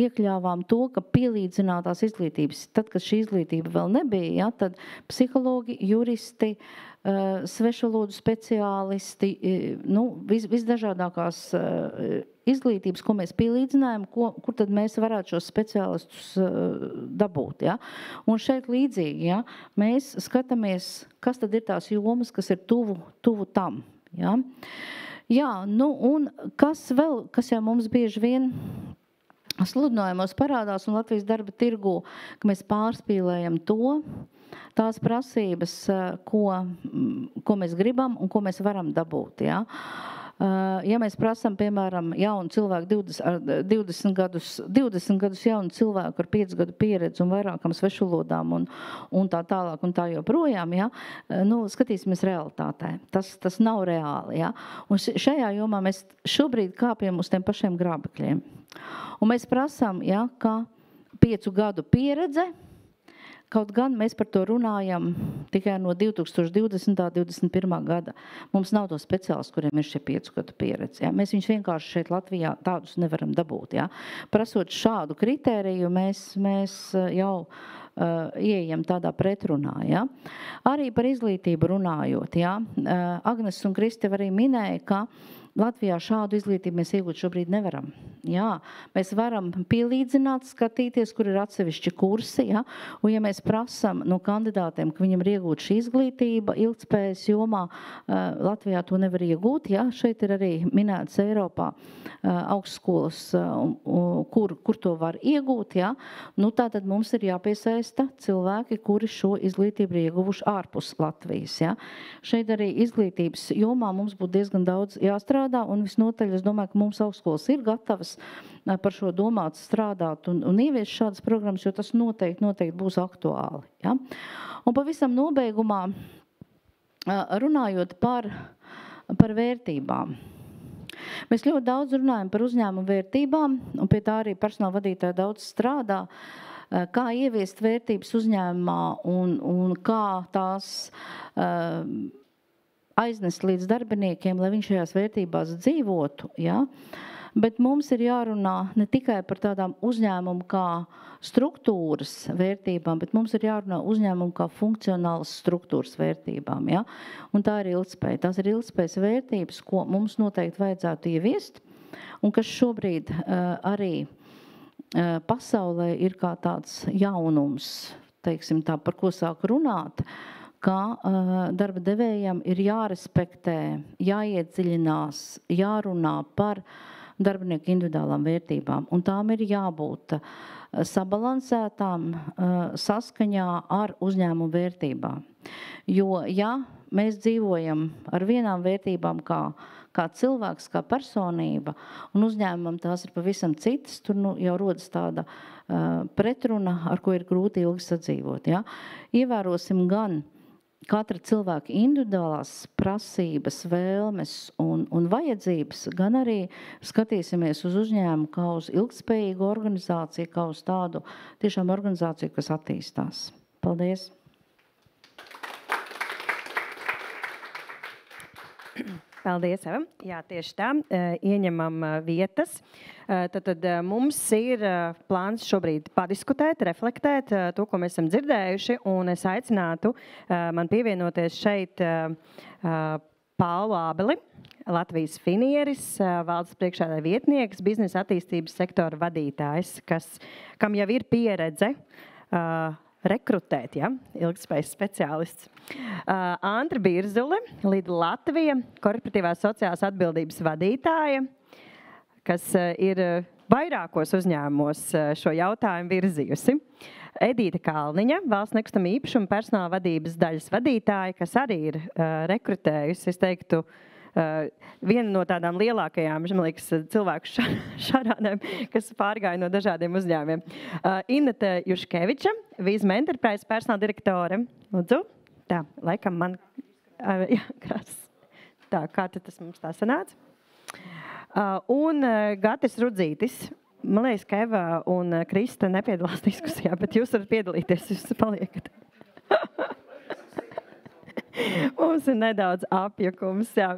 iekļāvām to, ka pielīdzinātās izglītības, tad, kad šī izglītība vēl nebija, ja, tad psihologi, juristi, svešvalodu speciālisti, nu, visdažādākās izglītības, ko mēs pielīdzinājām, kur tad mēs varētu šos speciālistus dabūt. Ja? Un šeit līdzīgi, ja, mēs skatāmies, kas tad ir tās jomas, kas ir tuvu tam. Ja? Jā, nu un kas vēl, kas jau mums bieži vien sludinājumos parādās un Latvijas darba tirgū, ka mēs pārspīlējam tās prasības, ko mēs gribam un ko mēs varam dabūt. Ja? Ja mēs prasam, piemēram, jaunu cilvēku, 20 gadus jaunu cilvēku ar 5 gadu pieredzi un vairākam svešvalodām un tā tālāk un tā joprojām, ja, nu, skatīsimies realitātē. Tas nav reāli, ja. Un šajā jomā mēs šobrīd kāpjam uz tiem pašiem grābekļiem. Un mēs prasam, ja, ka 5 gadu pieredze, kaut gan mēs par to runājam tikai no 2020. 21. gada. Mums nav to speciālistu, kuriem ir šie 5 gadu pieredze. Ja? Mēs viņus vienkārši šeit Latvijā tādus nevaram dabūt. Ja? Prasot šādu kritēriju, mēs jau ieejam tādā pretrunā. Ja? Arī par izglītību runājot. Ja? Agnes un Kriste arī minēja, ka Latvijā šādu izglītību mēs iegūt šobrīd nevaram. Jā, mēs varam pielīdzināt, skatīties, kur ir atsevišķi kursi, ja? Un ja mēs prasam no kandidātiem, ka viņam ir iegūt šī izglītība, ilgtspējas jomā, Latvijā to nevar iegūt, ja? Šeit ir arī minēts Eiropā augstskolas, kur to var iegūt, ja? Nu, tātad mums ir jāpiesaista cilvēki, kuri šo izglītību ir ieguvuši ārpus Latvijas, ja? Šeit arī izglītības jomā mums būtu diezgan daudz jāstrādā, un visnotaļ es domāju, ka mums augstskolas ir gatavas par šo domāt, strādāt un ieviest šādas programmas, jo tas noteikti būs aktuāli. Ja? Un pavisam nobeigumā runājot par vērtībām. Mēs ļoti daudz runājam par uzņēmumu vērtībām, un pie tā arī personāla vadītāji daudz strādā, kā ieviest vērtības uzņēmumā un kā tās aiznest līdz darbiniekiem, lai viņš šajās vērtībās dzīvotu. Ja? Bet mums ir jārunā ne tikai par tādām uzņēmumu kā struktūras vērtībām, bet mums ir jārunā uzņēmumu kā funkcionālas struktūras vērtībām. Ja? Un tā ir ilgtspēja. Tās ir ilgtspējas vērtības, ko mums noteikti vajadzētu ieviest, un kas šobrīd arī pasaulē ir kā tāds jaunums, teiksim tā, par ko sāk runāt, ka darba devējiem ir jārespektē, jāiedziļinās, jārunā par darbinieku individuālām vērtībām. Un tām ir jābūt sabalansētām saskaņā ar uzņēmumu vērtībām. Jo, ja mēs dzīvojam ar vienām vērtībām kā cilvēks, kā personība, un uzņēmumam tās ir pavisam citas, tur jau rodas tāda pretruna, ar ko ir grūti ilgi sadzīvot. Ja? Ievērosim gan katra cilvēka individuālās prasības, vēlmes un vajadzības, gan arī skatīsimies uz uzņēmumu kā uz ilgtspējīgu organizāciju, kā uz tādu tiešām organizāciju, kas attīstās. Paldies! Paldies, Eva. Jā, tieši tā. Ieņemam vietas. Tad mums ir plāns šobrīd padiskutēt, reflektēt to, ko mēs esam dzirdējuši, un es aicinātu man pievienoties šeit Paulu Ābeli, Latvijas finieris, valdes priekšsēdētāja vietnieks, biznesa attīstības sektora vadītājs, kam jau ir pieredze rekrutēt, ja? Ilgtspējas speciālists. Antra Birzule, Lidl Latvija, korporatīvās sociālās atbildības vadītāja, kas ir vairākos uzņēmumos šo jautājumu virzījusi. Edīte Kalniņa, valsts nekustamā īpašuma personāla vadības daļas vadītāja, kas arī ir rekrutējusi, es teiktu, viena no tādām lielākajām, man liekas, cilvēku šarādēm, kas pārgāja no dažādiem uzņēmumiem. Inete Juškeviča, Vizma Enterprise personāla direktore. Lūdzu. Tā, laikam man... Jā, tā, kā tas mums tā sanāca? Un Gatis Rudzītis. Man liekas, ka Eva un Krista nepiedalās diskusijā, bet jūs varat piedalīties, jūs paliekat. Mums ir nedaudz apjukums, jā,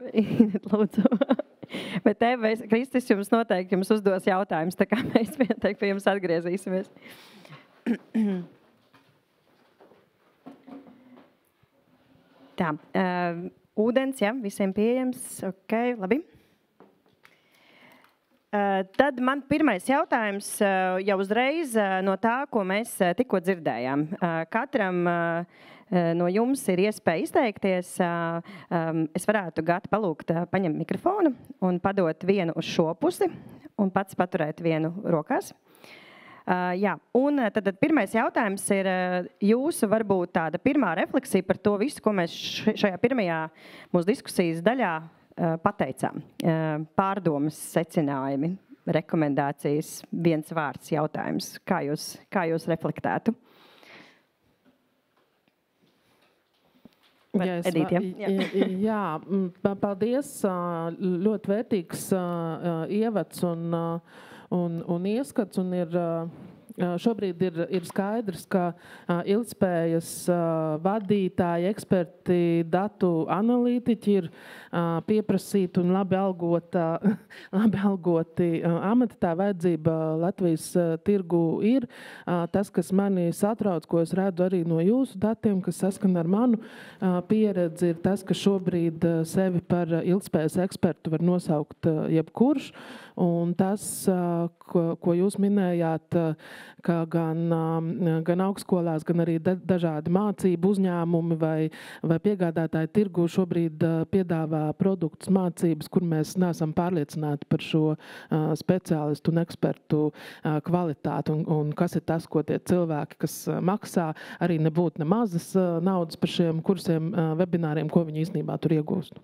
lūdzu. Bet Eva, Kristis jums noteikti jums uzdos jautājumus, tā kā mēs vienteikti pie jums atgriezīsimies. Tā, ūdens, jā, visiem pieejams, ok, labi. Tad man pirmais jautājums jau uzreiz no tā, ko mēs tikko dzirdējām. Katram no jums ir iespēja izteikties. Es varētu Gati palūgt paņemt mikrofonu un padot vienu uz šo pusi un pats paturēt vienu rokās. Jā, un tad pirmais jautājums ir jūsu varbūt tāda pirmā refleksija par to visu, ko mēs šajā pirmajā mūsu diskusijas daļā pateicām. Pārdomas, secinājumi, rekomendācijas, viens vārds jautājums. Kā jūs reflektētu? Edīte, jā, paldies. Ļoti vērtīgs ievads un ieskats. Un šobrīd ir skaidrs, ka ilgtspējas vadītāji, eksperti, datu analītiķi ir pieprasīti un labi algoti amati. Tā vajadzība Latvijas tirgu ir. Tas, kas mani satrauc, ko es redzu arī no jūsu datiem, kas saskan ar manu pieredzi, ir tas, ka šobrīd sevi par ilgtspējas ekspertu var nosaukt jebkurš. Un tas, ko jūs minējāt, ka gan augstskolās, gan arī dažādi mācību uzņēmumi vai piegādātāji tirgu šobrīd piedāvā produktus, mācības, kur mēs neesam pārliecināti par šo speciālistu un ekspertu kvalitāti un kas ir tas, ko tie cilvēki, kas maksā, arī nebūtu nemazas naudas par šiem kursiem, webināriem, ko viņi īstenībā tur iegūst.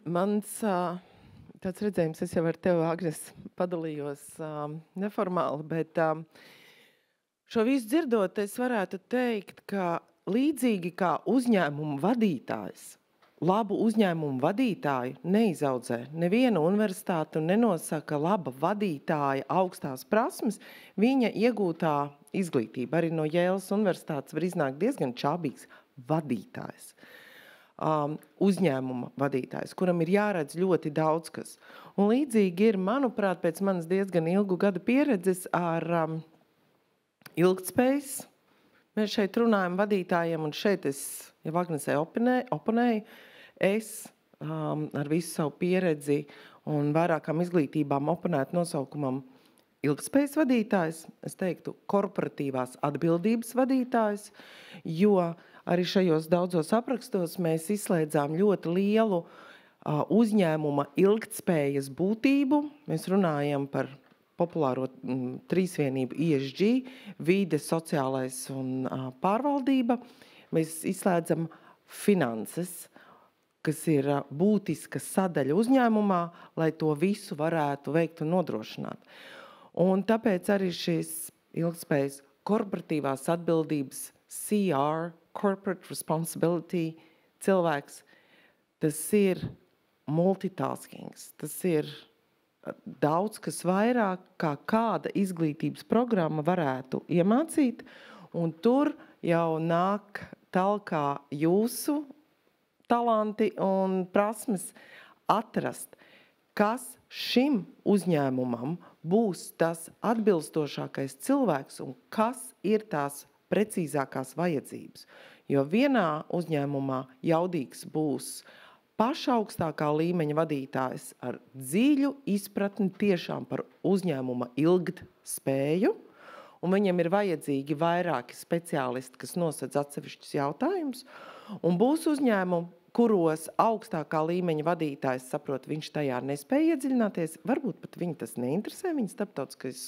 Mans tāds redzējums, es jau ar tevi, Agnes, padalījos neformāli, bet šo visu dzirdot, es varētu teikt, ka līdzīgi kā uzņēmumu vadītājs, labu uzņēmumu vadītāju neizaudzē neviena universitāte un nenosaka laba vadītāja augstās prasmes, viņa iegūtā izglītība. Arī no Jēlas universitātes var iznākt diezgan čābīgs vadītājs. Uzņēmuma vadītājs, kuram ir jāredz ļoti daudz kas. Un līdzīgi ir, manuprāt, pēc manas diezgan ilgu gadu pieredzes ar ilgtspējas. Mēs šeit runājam vadītājiem, un šeit es jau Agnesē oponēju. Es ar visu savu pieredzi un vairākām izglītībām oponētu nosaukumam ilgtspējas vadītājs, es teiktu korporatīvās atbildības vadītājs, jo arī šajos daudzos aprakstos mēs izslēdzām ļoti lielu uzņēmuma ilgtspējas būtību. Mēs runājam par populāro trīsvienību ESG, vide, sociālais un pārvaldība. Mēs izslēdzam finanses, kas ir būtiska sadaļa uzņēmumā, lai to visu varētu veikt un nodrošināt. Un tāpēc arī šis ilgtspējas korporatīvās atbildības CR, Corporate Responsibility, cilvēks, tas ir multitaskings, tas ir daudz kas vairāk, kā kāda izglītības programma varētu iemācīt, un tur jau nāk talkā jūsu talanti un prasmes atrast, kas šim uzņēmumam būs tas atbilstošākais cilvēks un kas ir tās precīzākās vajadzības. Jo vienā uzņēmumā jaudīgs būs paša augstākā līmeņa vadītājs ar dziļu izpratni tiešām par uzņēmuma ilgtspēju, un viņam ir vajadzīgi vairāki speciālisti, kas nosedz atsevišķus jautājumus, un būs uzņēmumi, kuros augstākā līmeņa vadītājs saprot, viņš tajā nespēja iedziļināties, varbūt pat viņi tas neinteresē, viņa starptautiskais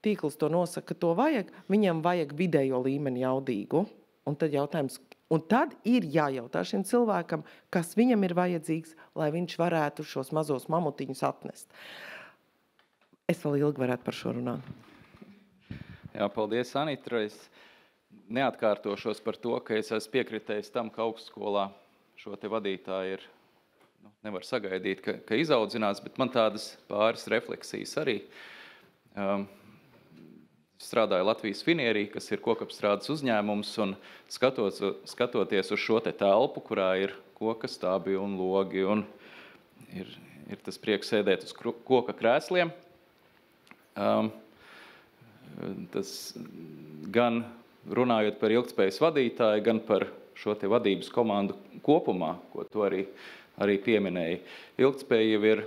tīkls to nosaka, to vajag, viņam vajag vidējo līmeni jaudīgu. Un tad jautājums, un tad ir jājautā šim cilvēkam, kas viņam ir vajadzīgs, lai viņš varētu šos mazos mamutiņus atnest. Es vēl ilgi varētu par šo runāt. Jā, paldies, Anitra. Es neatkārtošos par to, ka es esmu piekritējis tam, ka augstskolā šo te vadītāju ir, nevar sagaidīt, ka izaudzinās, bet man tādas pāris refleksijas arī. Strādāju Latvijas Finierī, kas ir kokapstrādes uzņēmums, un skatoties uz šo te telpu, kurā ir koka stābi un logi, un ir tas prieks sēdēt uz koka krēsliem. Tas gan runājot par ilgtspējas vadītāju, gan par šo te vadības komandu kopumā, ko to arī pieminēja. Ilgtspēja jau ir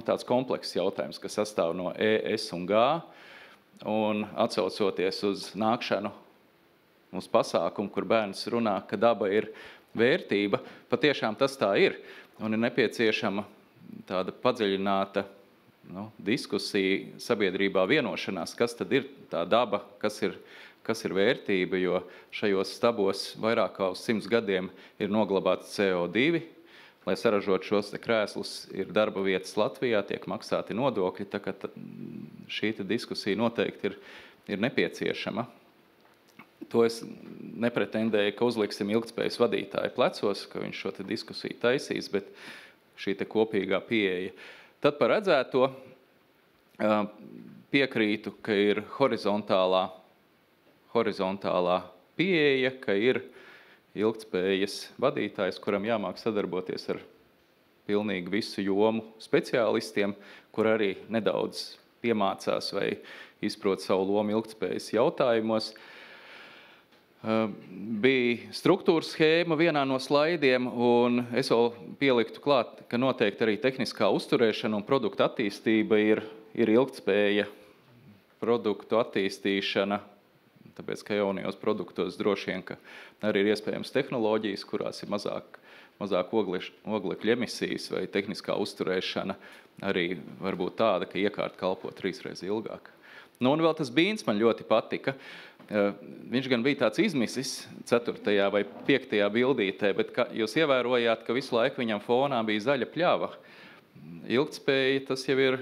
tāds komplekss jautājums, kas sastāv no E, S un G, un atsaucoties uz nākšanu uz pasākumu, kur bērns runā, ka daba ir vērtība, patiešām tas tā ir, un ir nepieciešama tāda padziļināta diskusija sabiedrībā vienošanās, kas tad ir tā daba, kas ir vērtība, jo šajos stabos vairāk kā uz 100 gadiem ir noglabāts CO2, lai saražot šos te krēslus, ir darba vietas Latvijā, tiek maksāti nodokļi, tā kā šī diskusija noteikti ir nepieciešama. To es nepretendēju, ka uzliksim ilgtspējas vadītāju plecos, ka viņš šo te diskusiju taisīs, bet šī te kopīgā pieeja. Tad par redzēto piekrītu, ka ir horizontālā pieeja, ka ir ilgtspējas vadītājs, kuram jāmāk sadarboties ar pilnīgi visu jomu speciālistiem, kur arī nedaudz piemācās vai izprot savu lomu ilgtspējas jautājumos. Bija struktūras schēma vienā no slaidiem, un es vēl pieliktu klāt, ka noteikti arī tehniskā uzturēšana un produktu attīstība ir ilgtspēja, produktu attīstīšana, tāpēc, ka jaunajos produktos droši vien, ka arī ir iespējams tehnoloģijas, kurās ir mazāk oglekļa emisijas vai tehniskā uzturēšana arī varbūt tāda, ka iekārta kalpo 3 reizes ilgāk. Un vēl tas bīns man ļoti patika. Viņš gan bija tāds izmisis 4. vai 5. bildītē, bet jūs ievērojāt, ka visu laiku viņam fonā bija zaļa pļava. Ilgtspēja, tas jau ir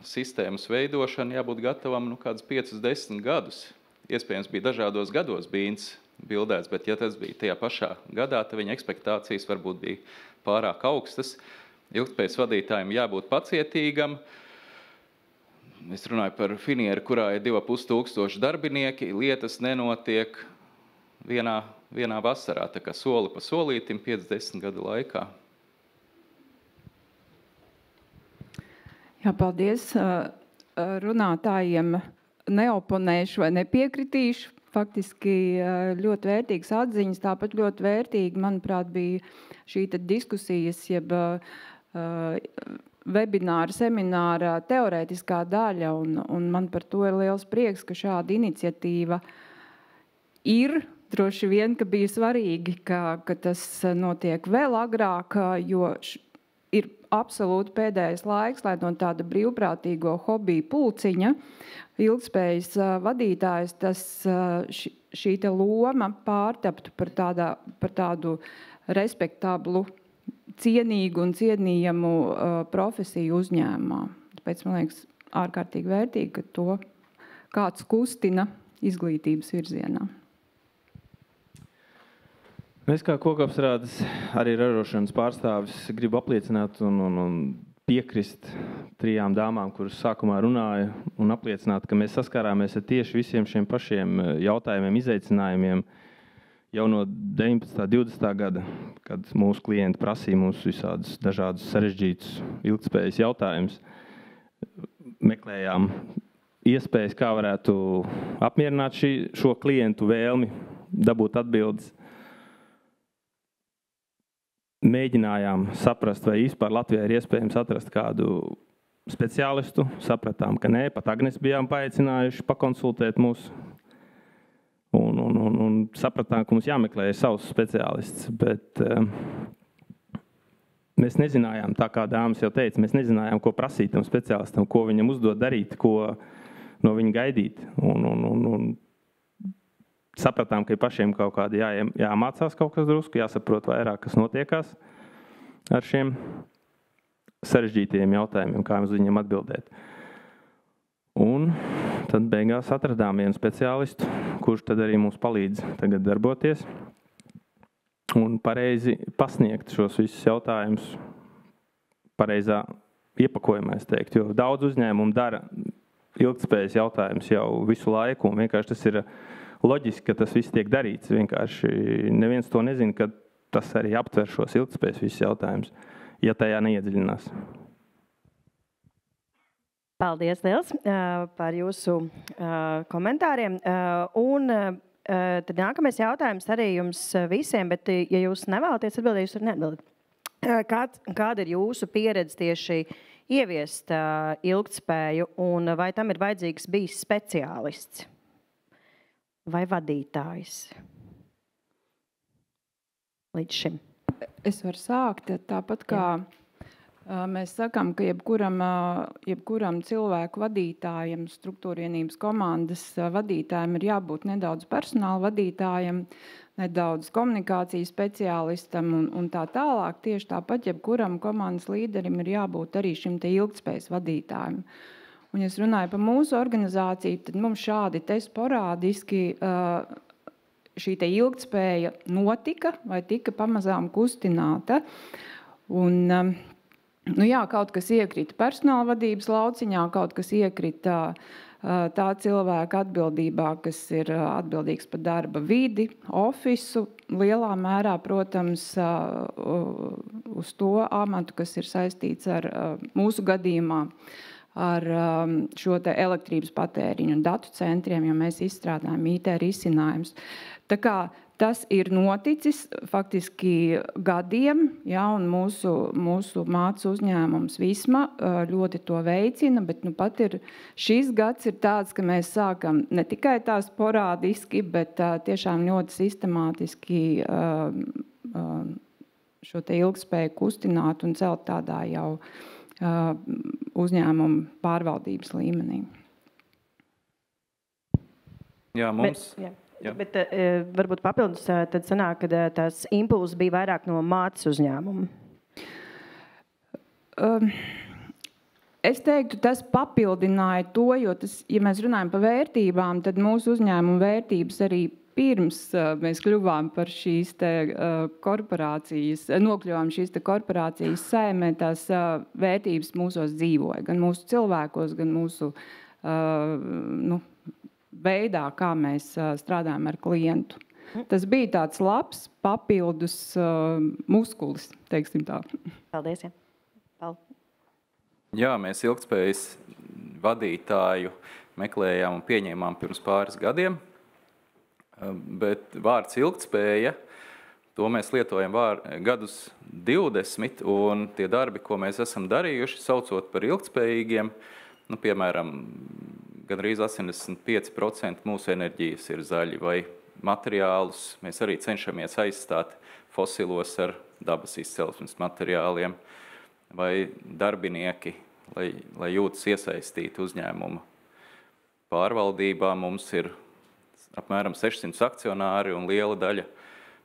sistēmas veidošana, jābūt gatavam kādus 5-10 gadus. Iespējams, bija dažādos gados bīns bildēts, bet ja tas bija tajā pašā gadā, tad viņa ekspektācijas varbūt bija pārāk augstas. Ilgtspējas vadītājiem jābūt pacietīgam. Es runāju par Finieru, kurā ir 2500 darbinieki, lietas nenotiek vienā vasarā, tā kā soli pa solītim 5-10 gadu laikā. Jā, paldies runātājiem. Neoponēšu vai nepiekritīšu. Faktiski ļoti vērtīgas atziņas, tāpat ļoti vērtīgi, manuprāt, bija šī diskusijas, jeb webināra, semināra teorētiskā daļa, un man par to ir liels prieks, ka šāda iniciatīva ir. Droši vien, ka bija svarīgi, ka tas notiek vēl agrāk, jo ir absolūti pēdējais laiks, lai no tāda brīvprātīgo hobiju pulciņa ilgtspējas vadītājs, šī te loma pārtaptu par tādu respektablu, cienīgu un cienījamu profesiju uzņēmumā. Tāpēc, man liekas, ārkārtīgi vērtīgi, ka to kāds kustina izglītības virzienā. Mēs kā kokapstrādes arī ražošanas pārstāvis gribu apliecināt un piekrist 3 dāmām, kuras sākumā runāja, un apliecināt, ka mēs saskārāmies ar tieši visiem šiem pašiem jautājumiem, izaicinājumiem jau no 19. 20. gada, kad mūsu klienti prasīja mums visādus dažādus sarežģītus ilgtspējas jautājumus. Meklējām iespējas, kā varētu apmierināt šo klientu vēlmi, dabūt atbildes. Mēģinājām saprast, vai vispār Latvijā ir iespējams atrast kādu speciālistu. Sapratām, ka nē, pat Agnes bijām paaicinājuši pakonsultēt mūs. Un sapratām, ka mums jāmeklē savs speciālists, bet mēs nezinājām, tā kā dāmas jau teica, mēs nezinājām, ko prasīt tam speciālistam, ko viņam uzdot darīt, ko no viņa gaidīt. Un sapratām, ka pašiem kaut kādi jāmācās kaut kas drusku, jāsaprot vairāk, kas notiekās ar šiem sarežģītajiem jautājumiem, kā uz viņiem atbildēt. Un tad beigās atradām vienu speciālistu, kurš tad arī mums palīdz tagad darboties un pareizi pasniegt šos visus jautājumus pareizā iepakojumā, es teiktu, jo daudz uzņēmumu dara ilgtspējas jautājumus jau visu laiku, un vienkārši tas ir loģiski, ka tas viss tiek darīts. Vienkārši neviens to nezina, ka tas arī aptver šos ilgtspējas visus jautājumus, ja tajā neiedziļinās. Paldies, liels, par jūsu komentāriem. Un tad nākamais jautājums arī jums visiem, bet ja jūs nevēlaties atbildēt, jūs varat neatbildēt. Kāda ir jūsu pieredze tieši ieviest ilgtspēju, un vai tam ir vajadzīgs bijis speciālists vai vadītājs līdz šim? Es varu sākt, tāpat kā mēs sakām, ka jebkuram cilvēku vadītājam, struktūrvienības komandas vadītājam ir jābūt nedaudz personāla vadītājam, nedaudz komunikācijas speciālistam un tā tālāk. Tieši tāpat jebkuram komandas līderim ir jābūt arī šim te ilgtspējas vadītājam. Un, ja es runāju par mūsu organizāciju, tad mums šādi te sporādiski šī te ilgtspēja notika vai tika pamazām kustināta. Un, kaut kas iekrita personāla vadības lauciņā, kaut kas iekrita tā cilvēka atbildībā, kas ir atbildīgs par darba vidi, ofisu, lielā mērā, protams, uz to amatu, kas ir saistīts ar mūsu gadījumā, ar šo te elektrības patēriņu un datu centriem, jo mēs izstrādājam IT risinājumus. Tā kā tas ir noticis faktiski gadiem, un mūsu mācu uzņēmums Visma ļoti to veicina, bet pat šis gads ir tāds, ka mēs sākam ne tikai tā sporādiski, bet tiešām ļoti sistemātiski šo te ilgtspēju kustināt un celt tādā jau uzņēmumu pārvaldības līmenī. Jā, mums... Bet varbūt papildus tad sanāk, ka tās impulsi bija vairāk no mātes uzņēmuma. Es teiktu, tas papildināja to, jo ja mēs runājam par vērtībām, tad mūsu uzņēmuma vērtības arī pirms mēs kļuvām par šīs te korporācijas, nokļuvām šīs te korporācijas saimē, tās vērtības mūsos dzīvoja, gan mūsu cilvēkos, gan mūsu veidā, kā mēs strādājam ar klientu. Tas bija tāds labs papildus muskulis, teiksim tā. Paldies, jā. Jā, mēs ilgtspējas vadītāju meklējām un pieņēmām pirms pāris gadiem, bet vārds ilgtspēja, to mēs lietojam gadus 20, un tie darbi, ko mēs esam darījuši, saucot par ilgtspējīgiem, piemēram, gandrīz 85% mūsu enerģijas ir zaļi vai materiālus. Mēs arī cenšamies aizstāt fosilos ar dabas izcelsmes materiāliem vai darbinieki, lai jūtas iesaistīti uzņēmuma pārvaldībā. Mums ir apmēram 600 akcionāri un liela daļa,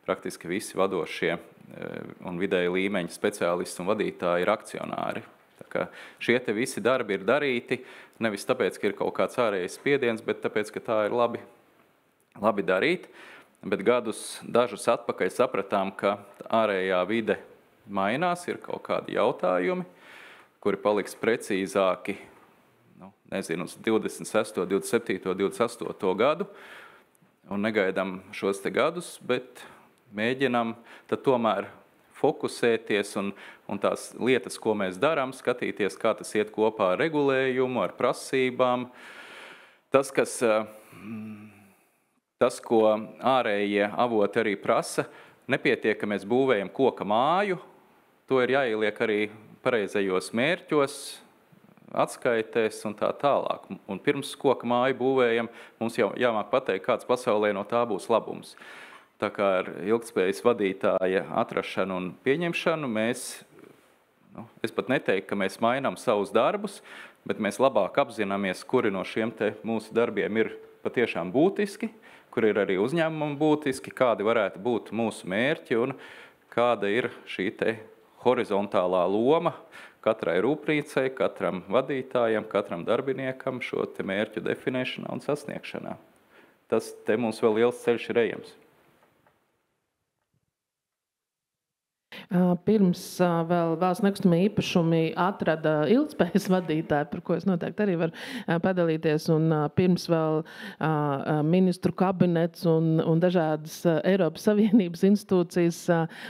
praktiski visi vadošie un vidēja līmeņa speciālisti un vadītāji ir akcionāri. Šie te visi darbi ir darīti, nevis tāpēc, ka ir kaut kāds ārējais spiediens, bet tāpēc, ka tā ir labi darīt. Bet dažus atpakaļ sapratām, ka ārējā vide mainās, ir kaut kādi jautājumi, kuri paliks precīzāki, uz 26., 27., 28. gadu, un negaidām šos te gadus, bet mēģinam tad tomēr fokusēties un tās lietas, ko mēs darām, skatīties, kā tas iet kopā ar regulējumu, ar prasībām. Tas, ko ārējie avoti arī prasa, nepietiek, ka mēs būvējam koka māju, to ir jāieliek arī pareizajos mērķos atskaitēs un tā tālāk. Un pirms koka māju būvējam, mums jau jāmāk pateikt, kāds pasaulē no tā būs labums. Tā kā ar ilgtspējas vadītāja atrašanu un pieņemšanu mēs, es pat neteiktu, ka mēs mainām savus darbus, bet mēs labāk apzināmies, kuri no šiem te mūsu darbiem ir patiešām būtiski, kur ir arī uzņēmumam būtiski, kādi varētu būt mūsu mērķi un kāda ir šī te horizontālā loma katrai rūpnīcai, katram vadītājam, katram darbiniekam šo te mērķu definēšanā un sasniegšanā. Tas te mums vēl liels ceļš ir ejams. Pirms vēl valsts nekustamie īpašumi atrada ilgtspējas vadītāju, par ko es noteikti arī varu padalīties, un pirms vēl ministru kabinets un dažādas Eiropas Savienības institūcijas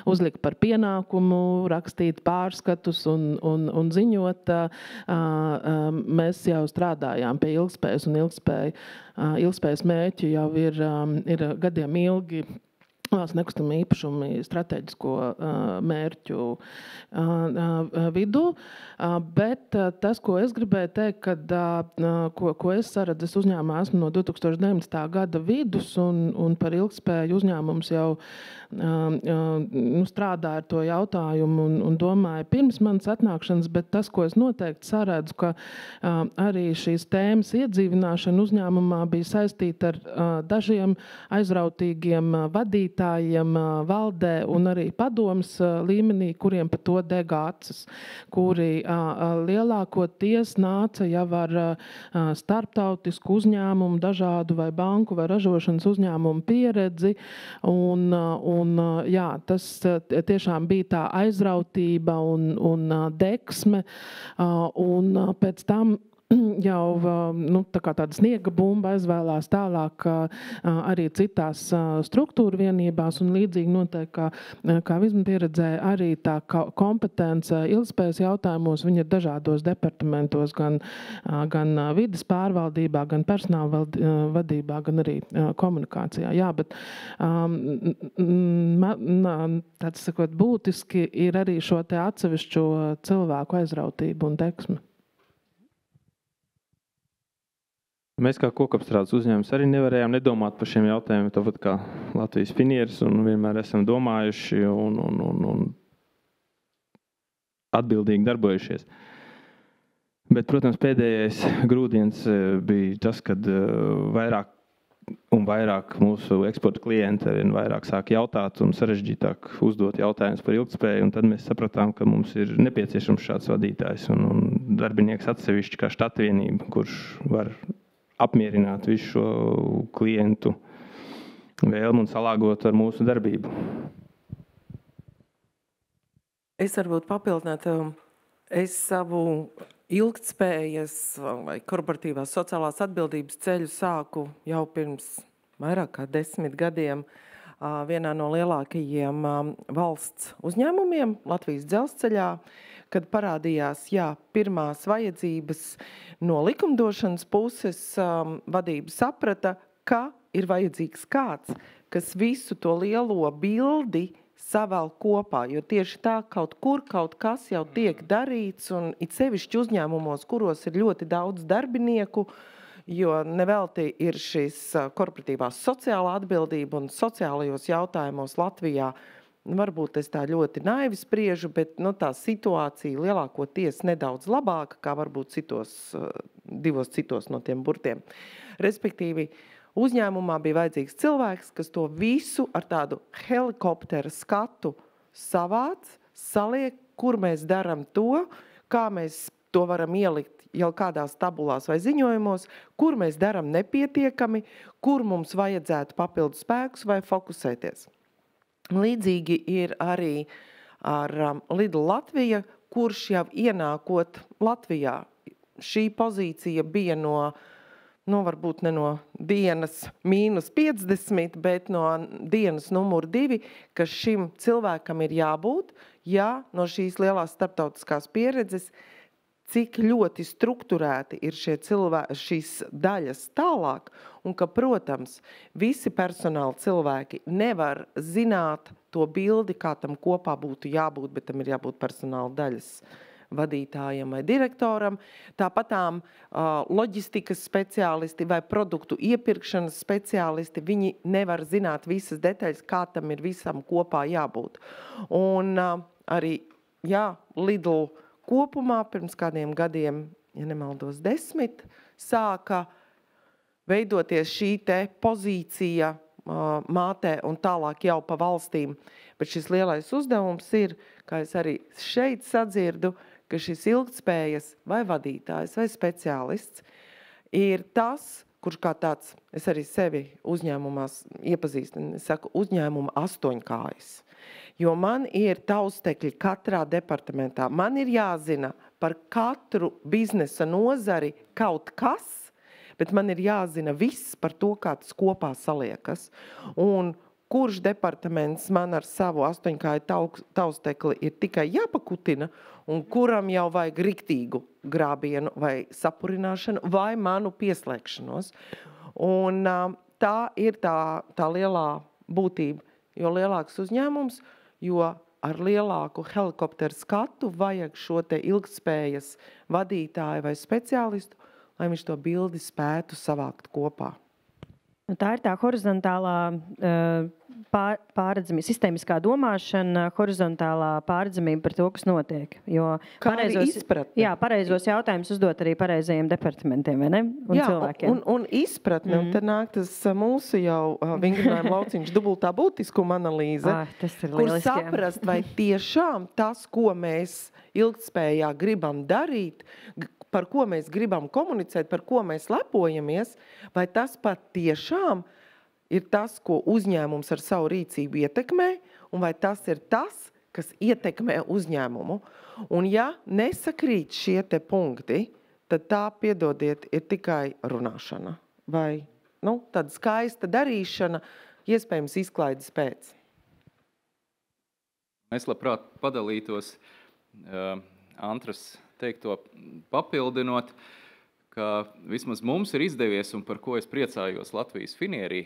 uzlika par pienākumu rakstīt pārskatus un ziņot, mēs jau strādājām pie ilgtspējas un ilgtspējas mērķi jau ir gadiem ilgi valsts nekustamie īpašumi strateģisko mērķu vidū, bet tas, ko es gribēju teikt, kad, ko es saredzu, es uzņēmumā esmu no 2019. Gada vidus un par ilgtspēju uzņēmums jau strādāju ar to jautājumu un domāju pirms manas atnākšanas, bet tas, ko es noteikti saredzu, ka arī šīs tēmas iedzīvināšana uzņēmumā bija saistīta ar dažiem aizrautīgiem vadītājiem, valdē un arī padomas līmenī, kuriem pa to dega acis, kuri lielākoties nāca jau ar starptautisku uzņēmumu, dažādu vai banku vai ražošanas uzņēmumu pieredzi, un jā, tas tiešām bija tā aizrautība un deksme, un pēc tam jau tā kā tāda sniega bumba aizvēlās tālāk arī citās struktūra vienībās un līdzīgi noteikti, kā Vizma pieredzēja, arī tā kompetence ilgtspējas jautājumos, viņa ir dažādos departamentos, gan vides pārvaldībā, gan personāla vadībā, gan arī komunikācijā. Jā, bet tāds sakot, būtiski ir arī šo te atsevišķo cilvēku aizrautību un deksmi. Mēs kā kokapstrādes uzņēmums arī nevarējām nedomāt par šiem jautājumiem, tāpat kā Latvijas finieris, un vienmēr esam domājuši un atbildīgi darbojušies. Bet, protams, pēdējais grūdienis bija tas, kad vairāk un vairāk mūsu eksporta klienti vairāk sāk jautāt un sarežģītāk uzdot jautājumus par ilgtspēju, un tad mēs sapratām, ka mums ir nepieciešams šāds vadītājs un darbinieks atsevišķi kā štatvienība, kurš var apmierināt visu šo klientu vēlmu un salāgot ar mūsu darbību. Es varbūt papildinātu, es savu ilgtspējas vai korporatīvās sociālās atbildības ceļu sāku jau pirms vairāk kā 10 gadiem vienā no lielākajiem valsts uzņēmumiem Latvijas Dzelzceļā, kad parādījās pirmās vajadzības no likumdošanas puses, vadība saprata, ka ir vajadzīgs kāds, kas visu to lielo bildi savēl kopā, jo tieši tā kaut kas jau tiek darīts, un it sevišķi uzņēmumos, kuros ir ļoti daudz darbinieku, jo nevelti ir šīs korporatīvās sociālā atbildība un sociālajos jautājumos Latvijā. Varbūt es tā ļoti naivi spriežu, bet tā situācija lielākoties nedaudz labāka, kā varbūt divos citos no tiem burtiem. Respektīvi, uzņēmumā bija vajadzīgs cilvēks, kas to visu ar tādu helikoptera skatu savāc, saliek, kur mēs daram to, kā mēs to varam ielikt jau kādās tabulās vai ziņojumos, kur mēs daram nepietiekami, kur mums vajadzētu papildu spēkus vai fokusēties. Līdzīgi ir arī ar Lidl Latvija, kurš jau ienākot Latvijā. Šī pozīcija bija varbūt ne no dienas -50, bet no dienas numur 2, ka šim cilvēkam ir jābūt, no šīs lielās starptautiskās pieredzes, cik ļoti strukturēti ir šīs daļas tālāk, un ka, protams, visi personāla cilvēki nevar zināt to bildi, kā tam kopā būtu jābūt, bet tam ir jābūt personāla daļas vadītājam vai direktoram, tāpatām loģistikas speciālisti vai produktu iepirkšanas speciālisti, viņi nevar zināt visas detaļas, kā tam ir visam kopā jābūt. Un arī, Lidl kopumā pirms kādiem gadiem, ja nemaldos 10, sāka veidoties šī te pozīcija mātē un tālāk jau pa valstīm. Bet šis lielais uzdevums ir, kā es arī šeit sadzirdu, ka šis ilgtspējas vai vadītājs vai speciālists ir tas, kurš kā tāds, es arī sevi uzņēmumās iepazīstu, es saku uzņēmuma 8 kājas. Jo man ir taustekļi katrā departamentā. Man ir jāzina par katru biznesa nozari kaut kas, bet man ir jāzina viss par to, kā tas kopā saliekas. Un kurš departaments man ar savu 8-kāju taustekli ir tikai jāpakutina, un kuram jau vajag riktīgu grābienu vai sapurināšanu vai manu pieslēgšanos. Un tā ir tā lielā būtība. Jo lielāks uzņēmums, jo ar lielāku helikopteru skatu vajag šo te ilgtspējas vadītāju vai speciālistu, lai viņš to bildi spētu savākt kopā. Tā ir tā horizontālā pārredzamība, sistēmiskā domāšana, horizontālā pārredzamība par to, kas notiek. Jo pareizos jautājumus uzdot arī pareizajiem departamentiem, vai ne? Un cilvēkiem. Un izpratne, un te nāk tas mūsu jau vingrinājuma lauciņš dubultā būtiskuma analīze, kur saprast, vai tiešām tas, ko mēs ilgtspējā gribam darīt, par ko mēs gribam komunicēt, par ko mēs lepojamies, vai tas pat tiešām ir tas, ko uzņēmums ar savu rīcību ietekmē, un vai tas ir tas, kas ietekmē uzņēmumu. Un ja nesakrīt šie te punkti, tad tā, piedodiet, ir tikai runāšana. Vai tāda skaista darīšana, iespējams izklaides pēc. Es labprāt padalītos Antras teikto papildinot, ka vismaz mums ir izdevies, un par ko es priecājos Latvijas Finierī,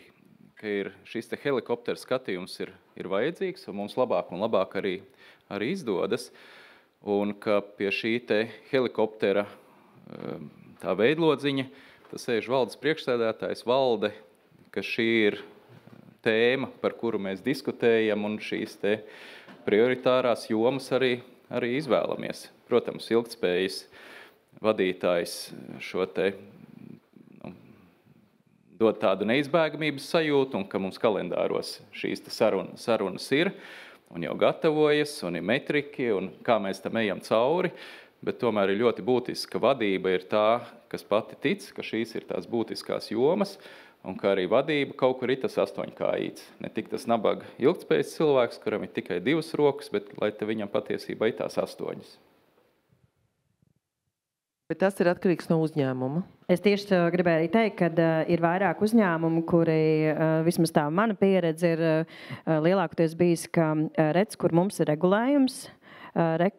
ka šis te helikoptera skatījums ir vajadzīgs, un mums labāk un labāk arī izdodas, un ka pie šī te helikoptera tā veidlodziņa, tas sēž valdes priekšsēdētājs valde, ka šī ir tēma, par kuru mēs diskutējam, un šīs te prioritārās jomas arī izvēlamies. Protams, ilgtspējas vadītājs šo te dod tādu neizbēgamības sajūtu, un ka mums kalendāros šīs te sarunas ir, un jau gatavojas, un ir metriki, un kā mēs tam ejam cauri, bet tomēr ir ļoti būtiski, ka vadība ir tā, kas pati tic, ka šīs ir tās būtiskās jomas, un ka arī vadība kaut kur ir tas 8-kājīts. Ne tik tas nabaga ilgtspējas cilvēks, kuram ir tikai 2 rokas, bet lai te viņam patiesībā ir tās 8. Bet tas ir atkarīgs no uzņēmuma. Es tieši gribēju arī teikt, ka ir vairāk uzņēmumu, kuri, vismaz tā mana pieredze, ir lielākoties bijis, ka redz, kur mums ir regulējums,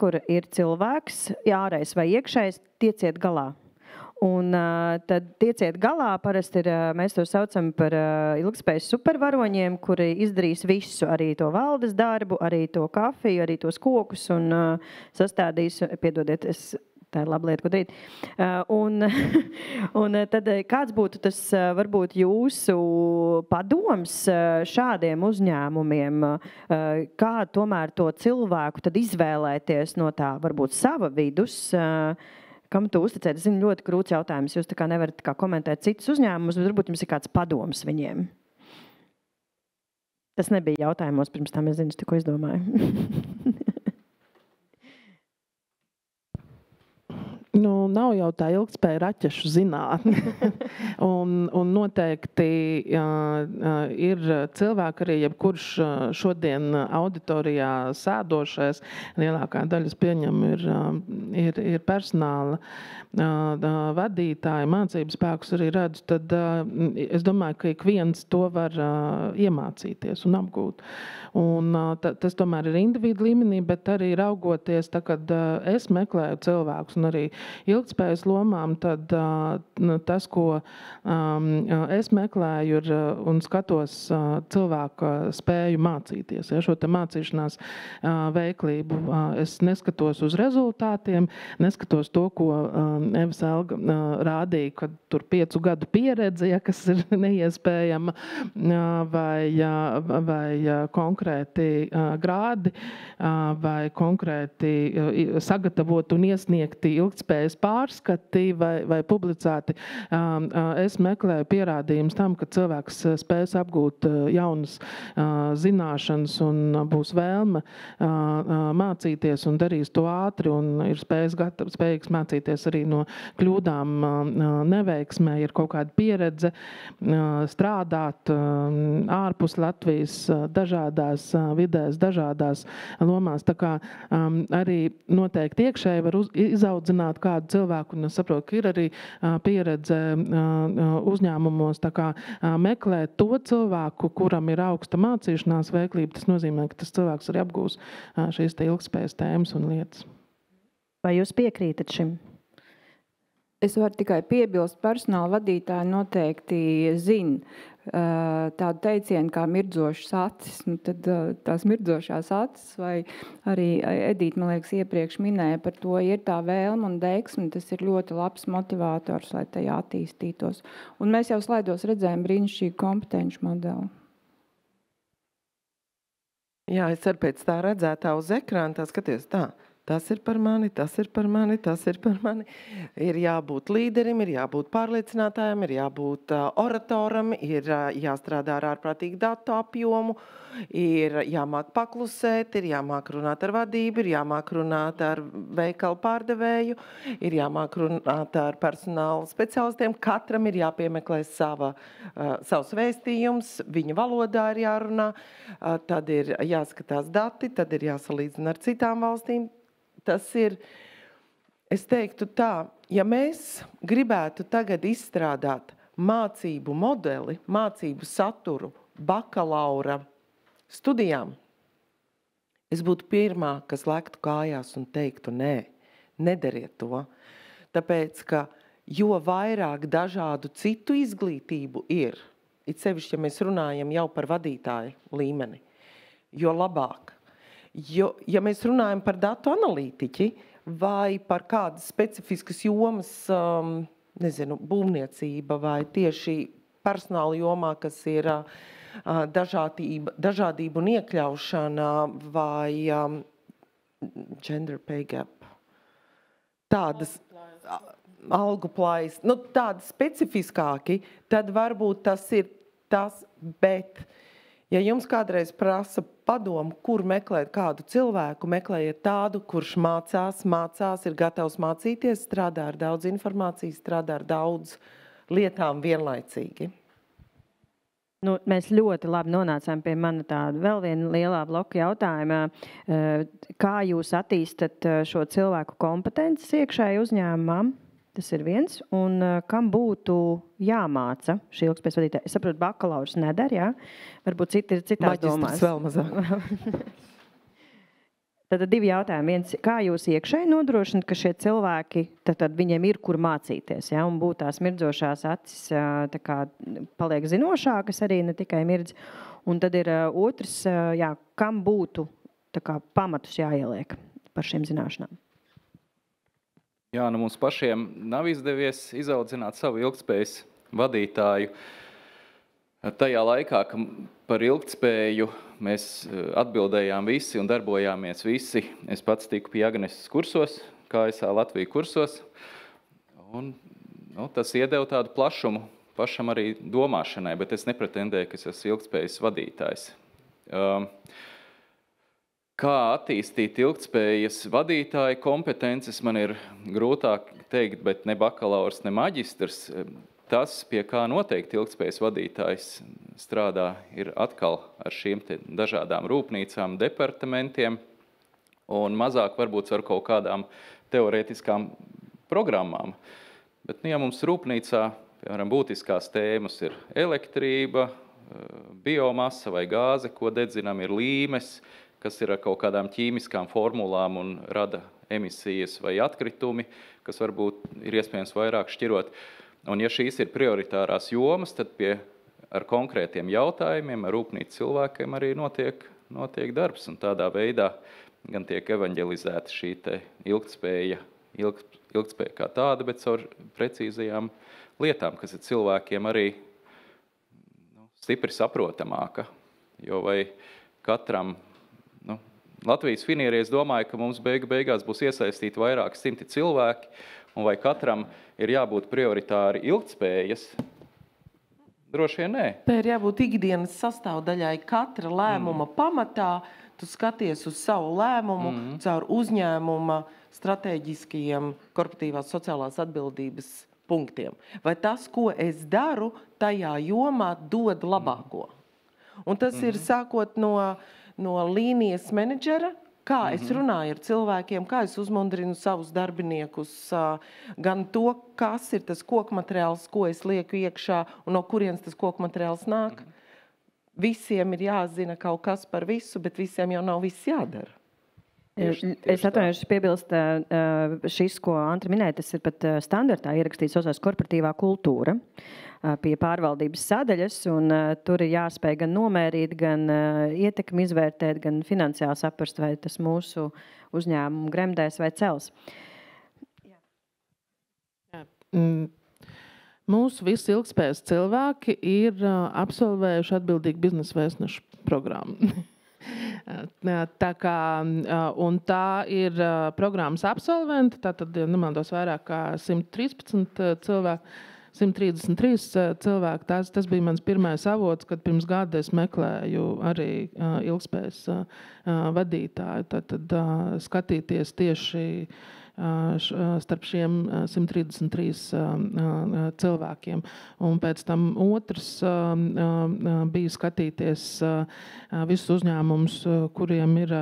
kur ir cilvēks, ārējais vai iekšējais, tieciet galā. Un tad tieciet galā, parasti mēs to saucam par ilgtspējas supervaroņiem, kuri izdarīs visu, arī to valdes darbu, arī to kafiju, arī tos kokus un sastādīs, piedodiet, tā ir laba lieta, ko darīt. Un tad kāds būtu tas, varbūt, jūsu padoms šādiem uzņēmumiem, kā tomēr to cilvēku tad izvēlēties no tā, varbūt, sava vidus, kam tu uzticēt? Es zinu, ļoti krūts jautājums. Jūs tā kā nevarat komentēt citus uzņēmumus, bet varbūt jums ir kāds padoms viņiem. Tas nebija jautājumos pirms tam, es zinu, tikko izdomāju. Nav jau tā ilgtspēja raķešu zinātne. un noteikti ir cilvēki arī, jebkurš šodien auditorijā sēdošais, lielākā daļas pieņem ir personāla vadītāji, mācību spēkus arī redzu, tad es domāju, ka ik viens to var iemācīties un apgūt. Un tas tomēr ir individu līmenī, bet arī raugoties, tā, kad es meklēju cilvēkus un arī ilgtspējas lomām, tad tas, ko es meklēju un skatos cilvēka spēju mācīties, šo te mācīšanās veiklību. Es neskatos uz rezultātiem, neskatos to, ko Evas Elga rādīja, kad tur 5 gadu pieredze, kas ir neiespējama, vai konkrēti grādi, vai konkrēti sagatavot un iesniegti ilgtspējas pārskati vai publicēti. Es meklēju pierādījumus tam, ka cilvēks spēs apgūt jaunas zināšanas un būs vēlme mācīties un darīs to ātri un ir spējīgs mācīties arī no kļūdām, neveiksmē, ir kaut kāda pieredze strādāt ārpus Latvijas dažādās vidēs, dažādās lomās. Tā kā arī noteikti iekšēji var izaudzināt kādu cilvēku, un es saprotu, ka ir arī pieredze uzņēmumos, tā kā meklēt to cilvēku, kuram ir augsta mācīšanās veiklība, tas nozīmē, ka tas cilvēks arī apgūs šīs te ilgtspējas tēmas un lietas. Vai jūs piekrītat šim? Es varu tikai piebilst, personāla vadītāji noteikti zina tādu teicienu kā mirdzošas acis. Tad tās mirdzošās acis, vai arī Edīte, man liekas, iepriekš minēja par to, ir tā vēlme un deksme, tas ir ļoti labs motivators, lai tajā attīstītos. Un mēs jau slaidos redzējām brīnišķīgu kompetenci modeli. Jā, es arī pēc tā redzētā uz ekrāna, tā skaties tā. Tas ir par mani, tas ir par mani, tas ir par mani. Ir jābūt līderim, ir jābūt pārliecinātājam, ir jābūt oratoram, ir jāstrādā ar ārprātīgu datu apjomu, ir jāmāk paklusēt, ir jāmāk runāt ar vadību, ir jāmāk runāt ar veikalu pārdevēju, ir jāmāk runāt ar personāla speciālistiem. Katram ir jāpiemeklē savs vēstījums, viņa valodā ir jārunā, tad ir jāskatās dati, tad ir jāsalīdzina ar citām valstīm. Tas ir, es teiktu tā, ja mēs gribētu tagad izstrādāt mācību modeli, mācību saturu bakalaura studijām, es būtu pirmā, kas lektu kājās un teiktu nē, nedariet to. Tāpēc, ka jo vairāk dažādu citu izglītību ir, it sevišķi, ja mēs runājam jau par vadītāju līmeni, jo labāk. Jo, ja mēs runājam par datu analītiķi vai par kādas specifiskas jomas, būvniecība vai tieši personāla jomā, kas ir dažādība un iekļaušana vai gender pay gap, tādas algu plājas, tādi specifiskāki, tad varbūt tas ir tas, bet ja jums kādreiz prasa padomu, kur meklēt kādu cilvēku, meklējiet tādu, kurš mācās, ir gatavs mācīties, strādā ar daudz informācijas, strādā ar daudz lietām vienlaicīgi. Mēs ļoti labi nonācām pie mana tāda vēl viena lielā bloka jautājuma. Kā jūs attīstat šo cilvēku kompetences iekšēji uzņēmumam? Tas ir viens. Un kam būtu jāmāca šī ilgtspējas vadītāja? Es saprotu, bakalaurs nedara, jā? Varbūt citās domās. Maģistrs vēl mazāk. Tad 2 jautājumi. Viens, kā jūs iekšēji nodrošināt, ka šie cilvēki, tad viņiem ir kur mācīties, ja? Un būt tās mirdzošās acis, tā kā paliek zinošākas arī, ne tikai mirdz. Un tad ir otrs, jā, kam būtu tā kā pamatus jāieliek par šīm zināšanām? Jā, mums pašiem nav izdevies izaudzināt savu ilgtspējas vadītāju. Tajā laikā, ka par ilgtspēju mēs atbildējām visi un darbojāmies visi, es pats tiku pie Agneses kursos, KSA Latvija kursos, un tas iedeva tādu plašumu pašam arī domāšanai, bet es nepretendēju, ka es esmu ilgtspējas vadītājs. Kā attīstīt ilgtspējas vadītāju kompetences, man ir grūtāk teikt, bet ne bakalaurs, ne maģistrs. Tas, pie kā noteikti ilgtspējas vadītājs strādā, ir atkal ar šīm dažādām rūpnīcām, departamentiem un mazāk varbūt ar kaut kādām teorētiskām programmām. Bet, ja mums rūpnīcā, piemēram, būtiskās tēmas ir elektrība, biomasa vai gāze, ko dedzinām, ir līmes, kas ir ar kaut kādām ķīmiskām formulām un rada emisijas vai atkritumi, kas varbūt ir iespējams vairāk šķirot. Un ja šīs ir prioritārās jomas, tad ar konkrētiem jautājumiem, ar rūpnīcu cilvēkiem arī notiek darbs. Un tādā veidā gan tiek evanģelizēta šī te ilgtspēja kā tāda, bet caur precīzajām lietām, kas ir cilvēkiem arī stipri saprotamāka. Jo vai katram, Latvijas finierie, es domāju, ka mums beigās būs iesaistīti vairāki simti cilvēki, un vai katram ir jābūt prioritāri ilgtspējas? Droši vien nē. Tā ir jābūt ikdienas sastāvdaļai katra lēmuma pamatā. Tu skaties uz savu lēmumu caur uzņēmuma stratēģiskajiem korporatīvās sociālās atbildības punktiem. Vai tas, ko es daru, tajā jomā dod labāko? Un tas ir sākot no līnijas menedžera, kā es runāju ar cilvēkiem, kā es uzmundrinu savus darbiniekus, gan to, kas ir tas kokmateriāls, ko es lieku iekšā un no kurienes tas kokmateriāls nāk. Visiem ir jāzina kaut kas par visu, bet visiem jau nav viss jādara. Es atvainojos piebilst, šis, ko Antra minēja, tas ir pat standartā ierakstīts saucās korporatīvā kultūra pie pārvaldības sadaļas, un tur ir jāspēj gan nomērīt, gan ietekmi izvērtēt, gan finansiāli saprast, vai tas mūsu uzņēmumu gremdēs vai cels. Mūsu visi ilgtspējas cilvēki ir absolvējuši atbildīgu biznesa vēstnešu programmu. Tā kā, un tā ir programmas absolventi, tātad, nemaldos, vairāk kā 113 cilvēki, 133 cilvēki. Tas bija mans pirmais avots, kad pirms gada es meklēju arī ilgtspējas vadītāju. Tātad skatīties tieši starp šiem 133 cilvēkiem. Un pēc tam otrs bija skatīties visus uzņēmumus, kuriem ir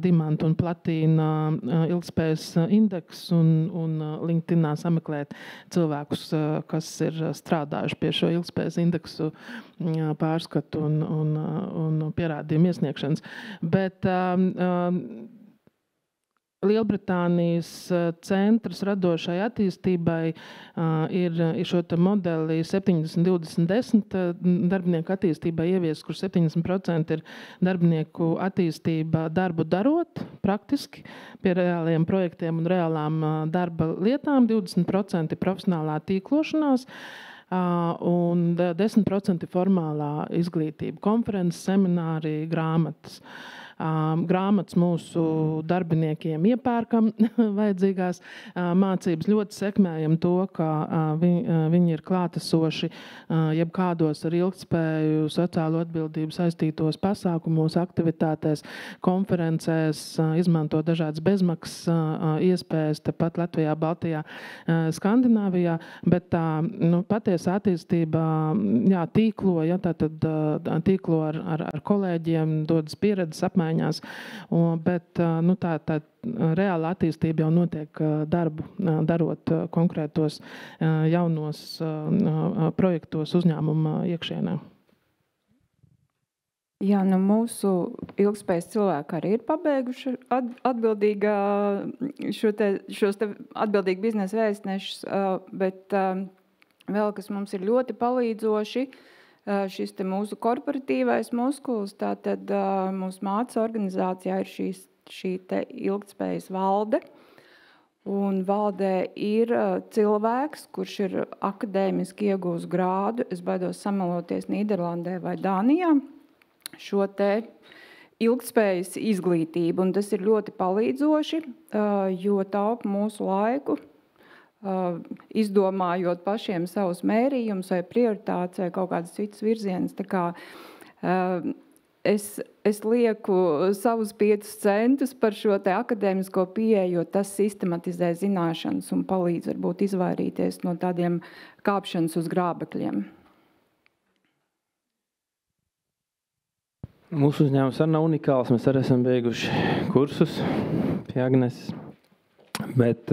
dimanta un platīna ilgtspējas indeks, un LinkedInā sameklēt cilvēkus, kas ir strādājuši pie šo ilgtspējas indeksu pārskatu un pierādījumu iesniegšanas. Bet Lielbritānijas centrs radošai attīstībai ir šo modeli 70-20-10 darbinieku attīstībai ievies, kur 70% ir darbinieku attīstība darbu darot, praktiski, pie reāliem projektiem un reālām darba lietām, 20% profesionālā tīklošanās, un 10% formālā izglītība, konferences, semināri, grāmatas. Grāmatas mūsu darbiniekiem iepērkam vajadzīgās mācības, ļoti sekmējam to, ka viņi ir klātesoši jebkādos ar ilgtspēju, sociālo atbildību saistītos pasākumos, aktivitātēs, konferencēs, izmanto dažādas bezmaksas iespējas, tepat Latvijā, Baltijā, Skandināvijā, bet tā patiesa attīstība, tīklo, tātad tīklo ar kolēģiem, dodas pieredzes apmaiņās, bet tā reāla attīstība jau notiek darbu, darot konkrētos jaunos projektos uzņēmuma iekšienē. Jā, mūsu ilgtspējas cilvēki arī ir pabeiguši šos atbildīgi biznesa vēstnešus, bet vēl, kas mums ir ļoti palīdzoši, šis te mūsu korporatīvais muskulis, tātad mūsu mātes organizācijā ir šī te ilgtspējas valde. Un valdē ir cilvēks, kurš ir akadēmiski iegūs grādu, es baidos samaloties Nīderlandē vai Dānijā, šo te ilgtspējas izglītību. Un tas ir ļoti palīdzoši, jo taupa mūsu laiku, izdomājot pašiem savus mērījumus vai prioritātes vai kaut kādas citas virzienas. Tā kā es lieku savus 5 centus par šo te akadēmisko pieeju, jo tas sistematizē zināšanas un palīdz varbūt izvairīties no tādiem kāpšanas uz grābekļiem. Mūsu uzņēmums arī nav unikāls. Mēs arī esam beiguši kursus pie Agneses. Bet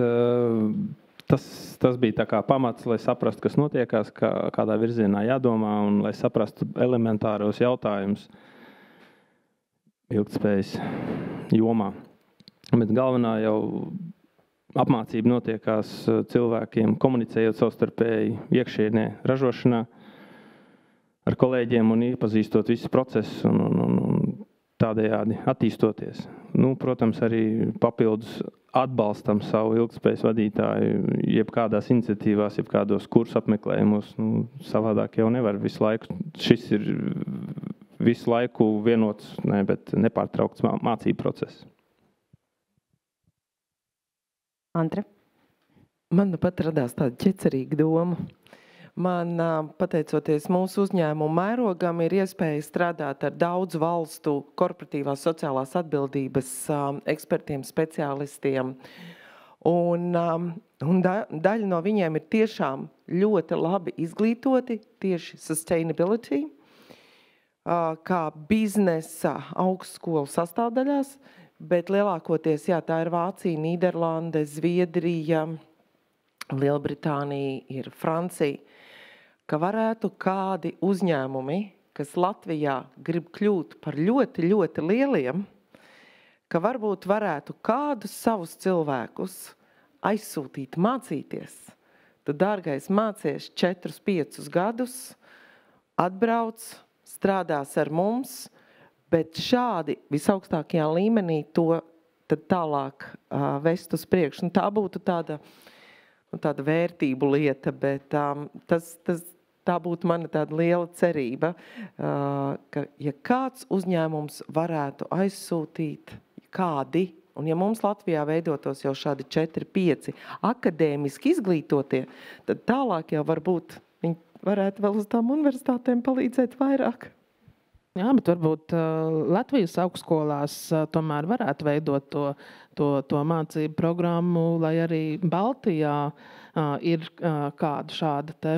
tas bija tā kā pamats, lai saprastu, kas notiekās, kādā virzienā jādomā un lai saprastu elementāros jautājumus ilgtspējas jomā. Bet galvenā jau apmācība notiekās cilvēkiem, komunicējot savstarpēji iekšienē ražošanā ar kolēģiem un iepazīstot visu procesu un tādējādi attīstoties. Protams, arī papildus atbalstam savu ilgtspējas vadītāju jebkādās iniciatīvās, jebkādos kursu apmeklējumos. Savādāk jau nevar visu laiku. Šis ir visu laiku vienots, bet nepārtraukts mācību process. Antra? Man pat radās tāda ķecerīga doma. Man, pateicoties mūsu uzņēmumu mērogam, ir iespēja strādāt ar daudzu valstu korporatīvās sociālās atbildības ekspertiem, speciālistiem. Un daļa no viņiem ir tiešām ļoti labi izglītoti tieši sustainability, kā biznesa augstskolu sastāvdaļās, bet lielākoties, tā ir Vācija, Nīderlande, Zviedrija, Lielbritānija, ir Francija, ka varētu kādi uzņēmumi, kas Latvijā grib kļūt par ļoti, ļoti lieliem, ka varbūt varētu kādus savus cilvēkus aizsūtīt mācīties. Tu, dārgais, mācies 4-5 gadus, atbrauc, strādās ar mums, bet šādi visaugstākajā līmenī to tad tālāk vest uz priekšu. Tā būtu tāda vērtību lieta, bet tā būtu mana tāda liela cerība, ka ja kāds uzņēmums varētu aizsūtīt kādi, un ja mums Latvijā veidotos jau šādi 4-5 akadēmiski izglītotie, tad tālāk jau varbūt viņi varētu vēl uz tām universitātēm palīdzēt vairāk. Jā, bet varbūt Latvijas augstskolās tomēr varētu veidot to mācību programmu, lai arī Baltijā ir kāda šāda te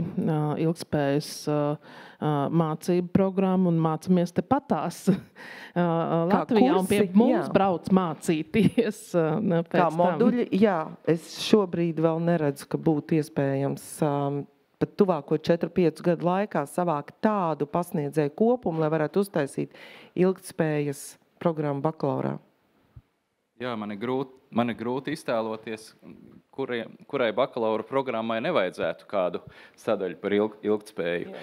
ilgtspējas mācību programma un mācamies te patās Latvijā kursi, un pie mums brauc mācīties. Kā moduļi, es šobrīd vēl neredzu, ka būtu iespējams pat tuvāko 4-5 gadu laikā savākt tādu pasniedzēju kopumu, lai varētu uztaisīt ilgtspējas programmu bakalaurā. Jā, man ir grūti iztēloties, kurai bakalaura programmai nevajadzētu kādu sadaļu par ilgtspēju.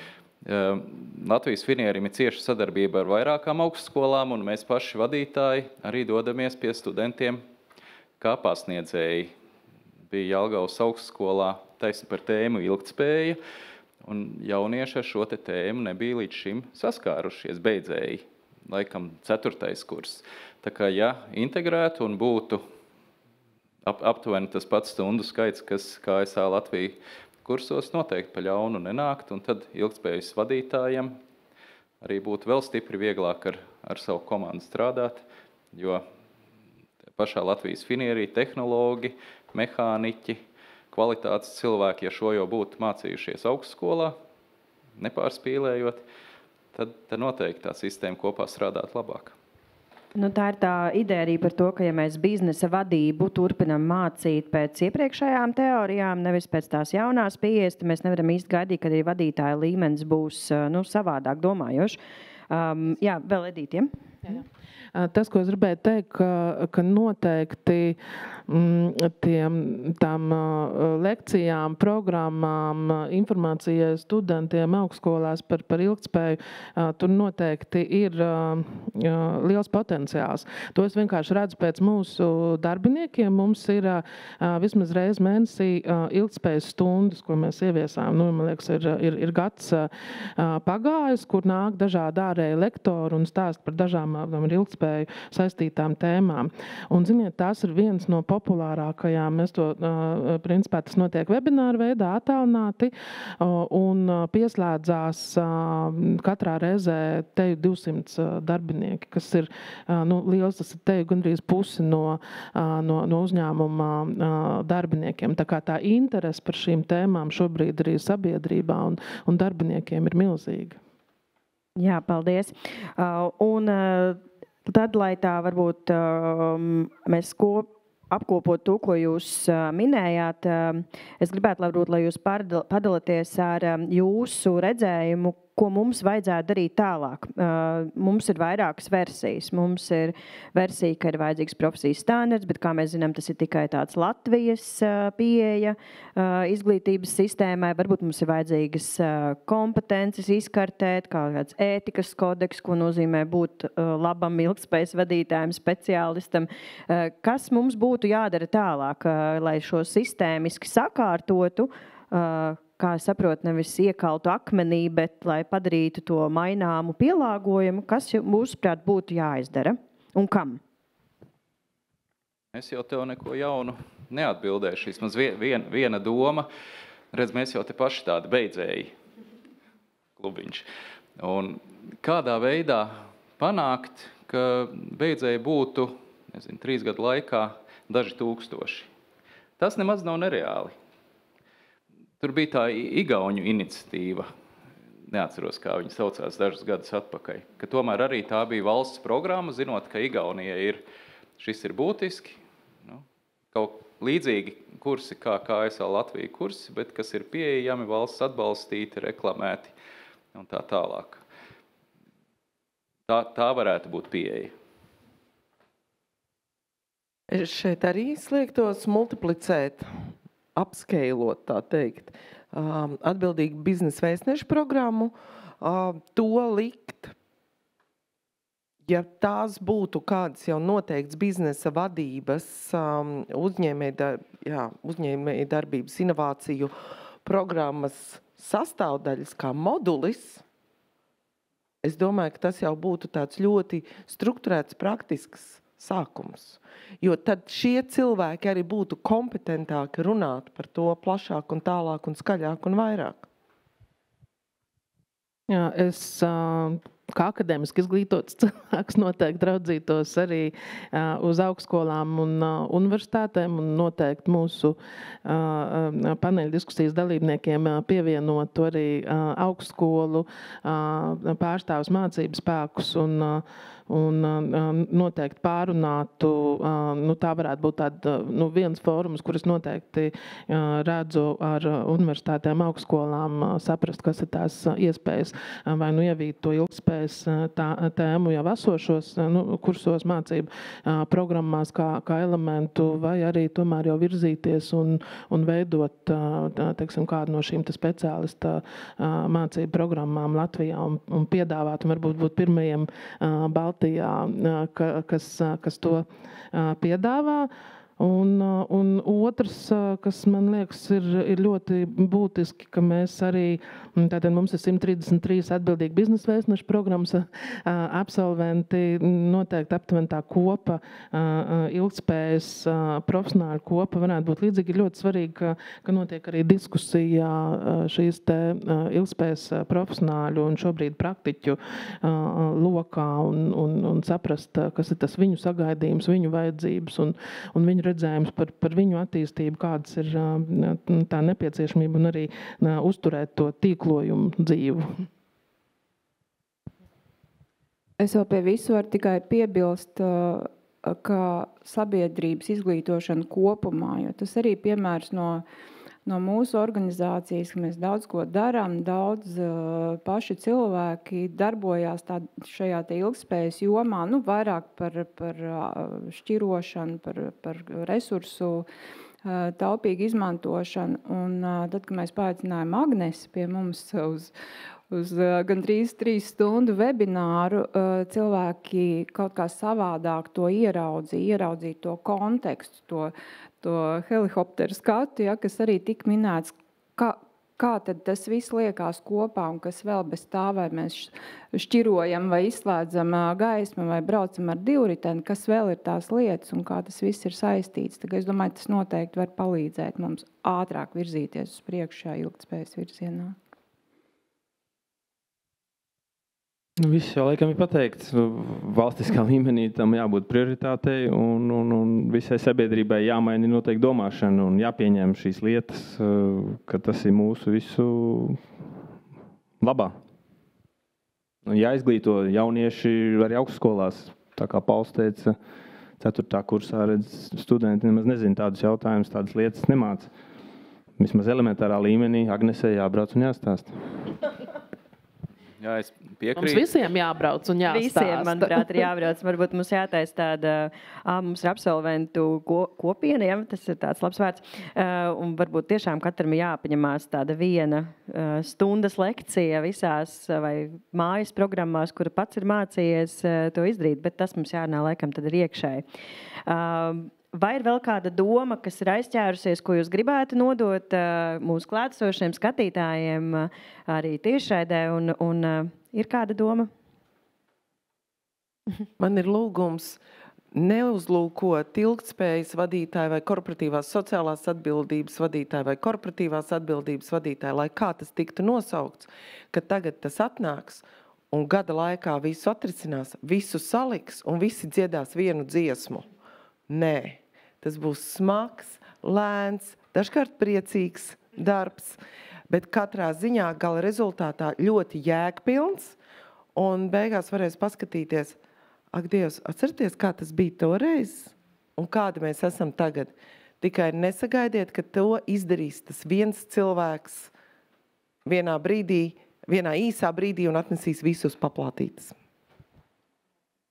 Latvijas Finierim ir cieša sadarbība ar vairākām augstskolām, un mēs paši vadītāji arī dodamies pie studentiem kā pasniedzēji. Bija Jelgavas augstskolā taisni par tēmu ilgtspēja, un jaunieši ar šo tēmu nebija līdz šim saskārušies, beidzēji, laikam 4. kurs. Tā kā, integrētu un būtu aptuveni tas pats stundu skaits, kas KSA Latvija kursos noteikti pa ļaunu nenākt, un tad ilgtspējas vadītājiem arī būtu vēl stipri vieglāk ar savu komandu strādāt, jo pašā Latvijas Finierī tehnologi, mehāniķi, kvalitātes cilvēki, ja šo jau būtu mācījušies augstskolā, nepārspīlējot, tad noteikti tā sistēma kopā strādāt labāk. Tā ir tā ideja arī par to, ka ja mēs biznesa vadību turpinam mācīt pēc iepriekšējām teorijām, nevis pēc tās jaunās pieejas, tad mēs nevaram īsti gaidīt, kad arī vadītāja līmenis būs savādāk domājoši. Vēl Edītiem. Jā. Tas, ko es gribēju teikt, ka noteikti tām lekcijām, programmām, informācijai studentiem augstskolās par ilgtspēju, tur noteikti ir liels potenciāls. To es vienkārši redzu pēc mūsu darbiniekiem. Mums ir vismaz reiz mēnesī ilgtspējas stundas, ko mēs ieviesām. Man liekas, ir gads pagājis, kur nāk dažādi ārēji lektori un stāst par dažām ar ilgtspēju saistītām tēmām. Un, ziniet, tās ir viens no populārākajām. Mēs to, principā, tas notiek webināru veidā, attālināti, un pieslēdzās katrā reizē teju 200 darbinieki, kas ir liels, tas ir teju gandrīz pusi no uzņēmuma darbiniekiem. Tā kā tā interese par šīm tēmām šobrīd arī sabiedrībā un darbiniekiem ir milzīga. Jā, paldies. Un tad, lai tā varbūt mēs apkopot to, ko jūs minējāt, es gribētu, lai jūs padalāties ar jūsu redzējumu, ko mums vajadzētu darīt tālāk. Mums ir vairākas versijas. Mums ir versija, ka ir vajadzīgs profesijas standards, bet, kā mēs zinām, tas ir tikai tāds Latvijas pieeja izglītības sistēmai. Varbūt mums ir vajadzīgas kompetences izkartēt, kā kāds ētikas kodeks, ko nozīmē būt labam ilgtspējas vadītājam, speciālistam. Kas mums būtu jādara tālāk, lai šo sistēmiski sakārtotu, kā es saprotu, nevis iekaltu akmenī, bet lai padarītu to maināmu pielāgojumu, kas mūsuprāt būtu jāizdara un kam? Es jau tev neko jaunu neatbildēšu. Vismaz viena doma. Redz, mēs jau te paši tādi beidzēji klubiņš. Un kādā veidā panākt, ka beidzēji būtu, 3 gadu laikā daži tūkstoši. Tas nemaz nav nereāli. Tur bija tā igauņu iniciatīva, neatceros, kā viņi saucās dažus gadus atpakaļ, ka tomēr arī tā bija valsts programma, zinot, ka Igaunija šis ir būtiski, kaut līdzīgi kursi kā KSL Latvija kursi, bet kas ir pieejami, valsts atbalstīti, reklamēti un tā tālāk. Tā varētu būt pieeja. Es šeit arī sliektos multiplicēt, apskeilot, tā teikt, atbildīgu biznesa vēstnešu programmu, to likt, ja tās būtu kādas jau noteikts biznesa vadības, uzņēmēja darbības inovāciju programmas sastāvdaļas kā modulis, es domāju, ka tas jau būtu tāds ļoti strukturēts, praktisks sākums. Jo tad šie cilvēki arī būtu kompetentāki runāt par to plašāk un tālāk un skaļāk un vairāk. Jā, es kā akadēmiski izglītots cilvēks noteikti raudzītos arī uz augstskolām un universitātēm un noteikti mūsu paneļa diskusijas dalībniekiem pievienotu arī augstskolu pārstāvus mācības spēkus un noteikti pārunātu, tā varētu būt tāda, viens fórums, kuras noteikti redzu ar universitātēm, augstskolām, saprast, kas ir tās iespējas, vai ievīt to ilgspējas tēmu jau esošos kursos mācību programmās kā elementu, vai arī tomēr jau virzīties un veidot, teiksim, kādu no šīm speciālista mācību programmām Latvijā un piedāvāt, un varbūt būt pirmajiem Baltijā, kas to piedāvā. Un otrs, kas man liekas ir ļoti būtiski, ka mēs arī, tātad mums ir 133 atbildīgi biznesa vēstnešu programmas absolventi, noteikti aptuveni tā kopa, ilgtspējas profesionāļu kopa varētu būt līdzīgi. Ļoti svarīgi, ka notiek arī diskusija šīs te ilgtspējas profesionāļu un šobrīd praktiķu lokā un saprast, kas ir tas viņu sagaidījums, viņu vajadzības un viņu redzējums par viņu attīstību, kādas ir tā nepieciešamība un arī uzturēt to tīklojumu dzīvu. Es vēl pie visu varu tikai piebilst, ka sabiedrības izglītošana kopumā, jo tas arī piemērs no mūsu organizācijas, ka mēs daudz ko darām, daudz paši cilvēki darbojās šajā ilgtspējas jomā, vairāk par šķirošanu, par resursu taupīgu izmantošanu. Un tad, kad mēs paaicinājām Agnesi pie mums uz gandrīz 3 stundu webināru, cilvēki kaut kā savādāk to ieraudzīja to kontekstu, to helikopteru skatu, kas arī tik minēts, kā tad tas viss liekās kopā un kas vēl bez tā, vai mēs šķirojam vai izslēdzam gaismu vai braucam ar divriteni, kas vēl ir tās lietas un kā tas viss ir saistīts. Tagad es domāju, tas noteikti var palīdzēt mums ātrāk virzīties uz priekšu šajā ilgtspējas virzienā. Viss jau laikam ir pateikts. Valstiskā līmenī tam jābūt prioritātei un visai sabiedrībai jāmaina noteikti domāšana un jāpieņem šīs lietas, ka tas ir mūsu visu labā. Jāizglīto jaunieši arī augstskolās, tā kā Pauls teica, 4. kursā redz studenti nemaz nezina tādus jautājumus, tādas lietas nemāca. Vismaz elementārā līmenī Agnesē jābrauc un jāstāsta. Jā, es Mums piekrītu. visiem jābrauc un jāstāsta. Visiem, manuprāt, ir jābrauc. Varbūt mums jātaisa tāda, mums ir absolventu kopiena, ja, tas ir tāds labs vārds, un varbūt tiešām katram jāpaņemās tāda viena stundas lekcija visās vai mājas programmās, kura pats ir mācījies to izdarīt, bet tas mums jārunā laikam tad ir iekšēji. Vai ir vēl kāda doma, kas ir aizķērusies, ko jūs gribētu nodot mūsu klātesošiem skatītājiem arī tiešraidē, un ir kāda doma? Man ir lūgums neuzlūkot ilgtspējas vadītāju vai korporatīvās sociālās atbildības vadītāju vai korporatīvās atbildības vadītāju, lai kā tas tiktu nosaukts, ka tagad tas atnāks un gada laikā visu atrisinās, visu saliks un visi dziedās vienu dziesmu. Nē. Tas būs smags, lēns, dažkārt priecīgs darbs, bet katrā ziņā gala rezultātā ļoti jēgpilns, un beigās varēs paskatīties, ak, Dievs, atcerieties, kā tas bija toreiz, un kādi mēs esam tagad. Tikai nesagaidiet, ka to izdarīs tas viens cilvēks vienā īsā brīdī un atnesīs visus paplātītas.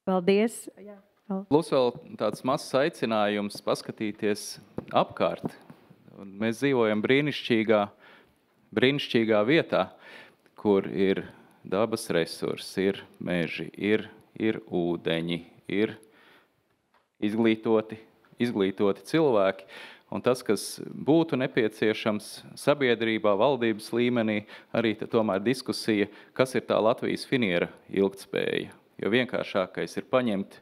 Paldies! Plus vēl tāds mazs aicinājums paskatīties apkārt. Un mēs dzīvojam brīnišķīgā vietā, kur ir dabas resursi, ir meži, ir ūdeņi, ir izglītoti cilvēki. Un tas, kas būtu nepieciešams sabiedrībā, valdības līmenī, arī tomēr diskusija, kas ir tā Latvijas finiera ilgtspēja. Jo vienkāršākais ir paņemt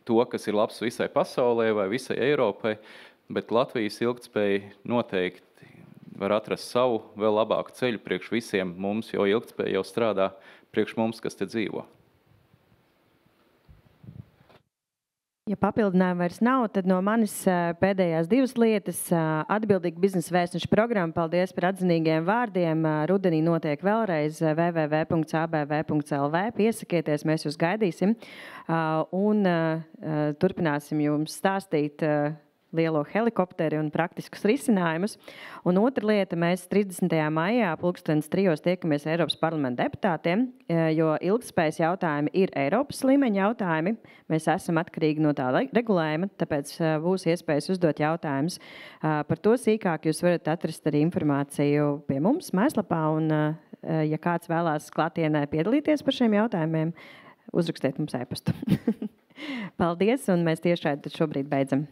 to, kas ir labs visai pasaulē vai visai Eiropai, bet Latvijas ilgtspēja noteikti var atrast savu vēl labāku ceļu priekš visiem mums, jo ilgtspēja jau strādā priekš mums, kas te dzīvo. Ja papildinājumu vairs nav, tad no manis pēdējās divas lietas. Atbildīga biznesa vēstneša programma. Paldies par atzinīgiem vārdiem. Rudenī notiek vēlreiz www.abv.lv. Piesakieties, mēs jūs gaidīsim. Un turpināsim jums stāstīt lielo helikopteri un praktiskus risinājumus. Un otra lieta, mēs 30. maijā 3:00 tiekamies Eiropas parlamenta deputātiem, jo ilgtspējas jautājumi ir Eiropas līmeņa jautājumi. Mēs esam atkarīgi no tā regulējuma, tāpēc būs iespējas uzdot jautājumus. Par to sīkāk jūs varat atrast arī informāciju pie mums mājaslapā, un ja kāds vēlās klātienē piedalīties par šiem jautājumiem, uzrakstiet mums e-pastu. Paldies, un mēs tiešām šobrīd beidzam.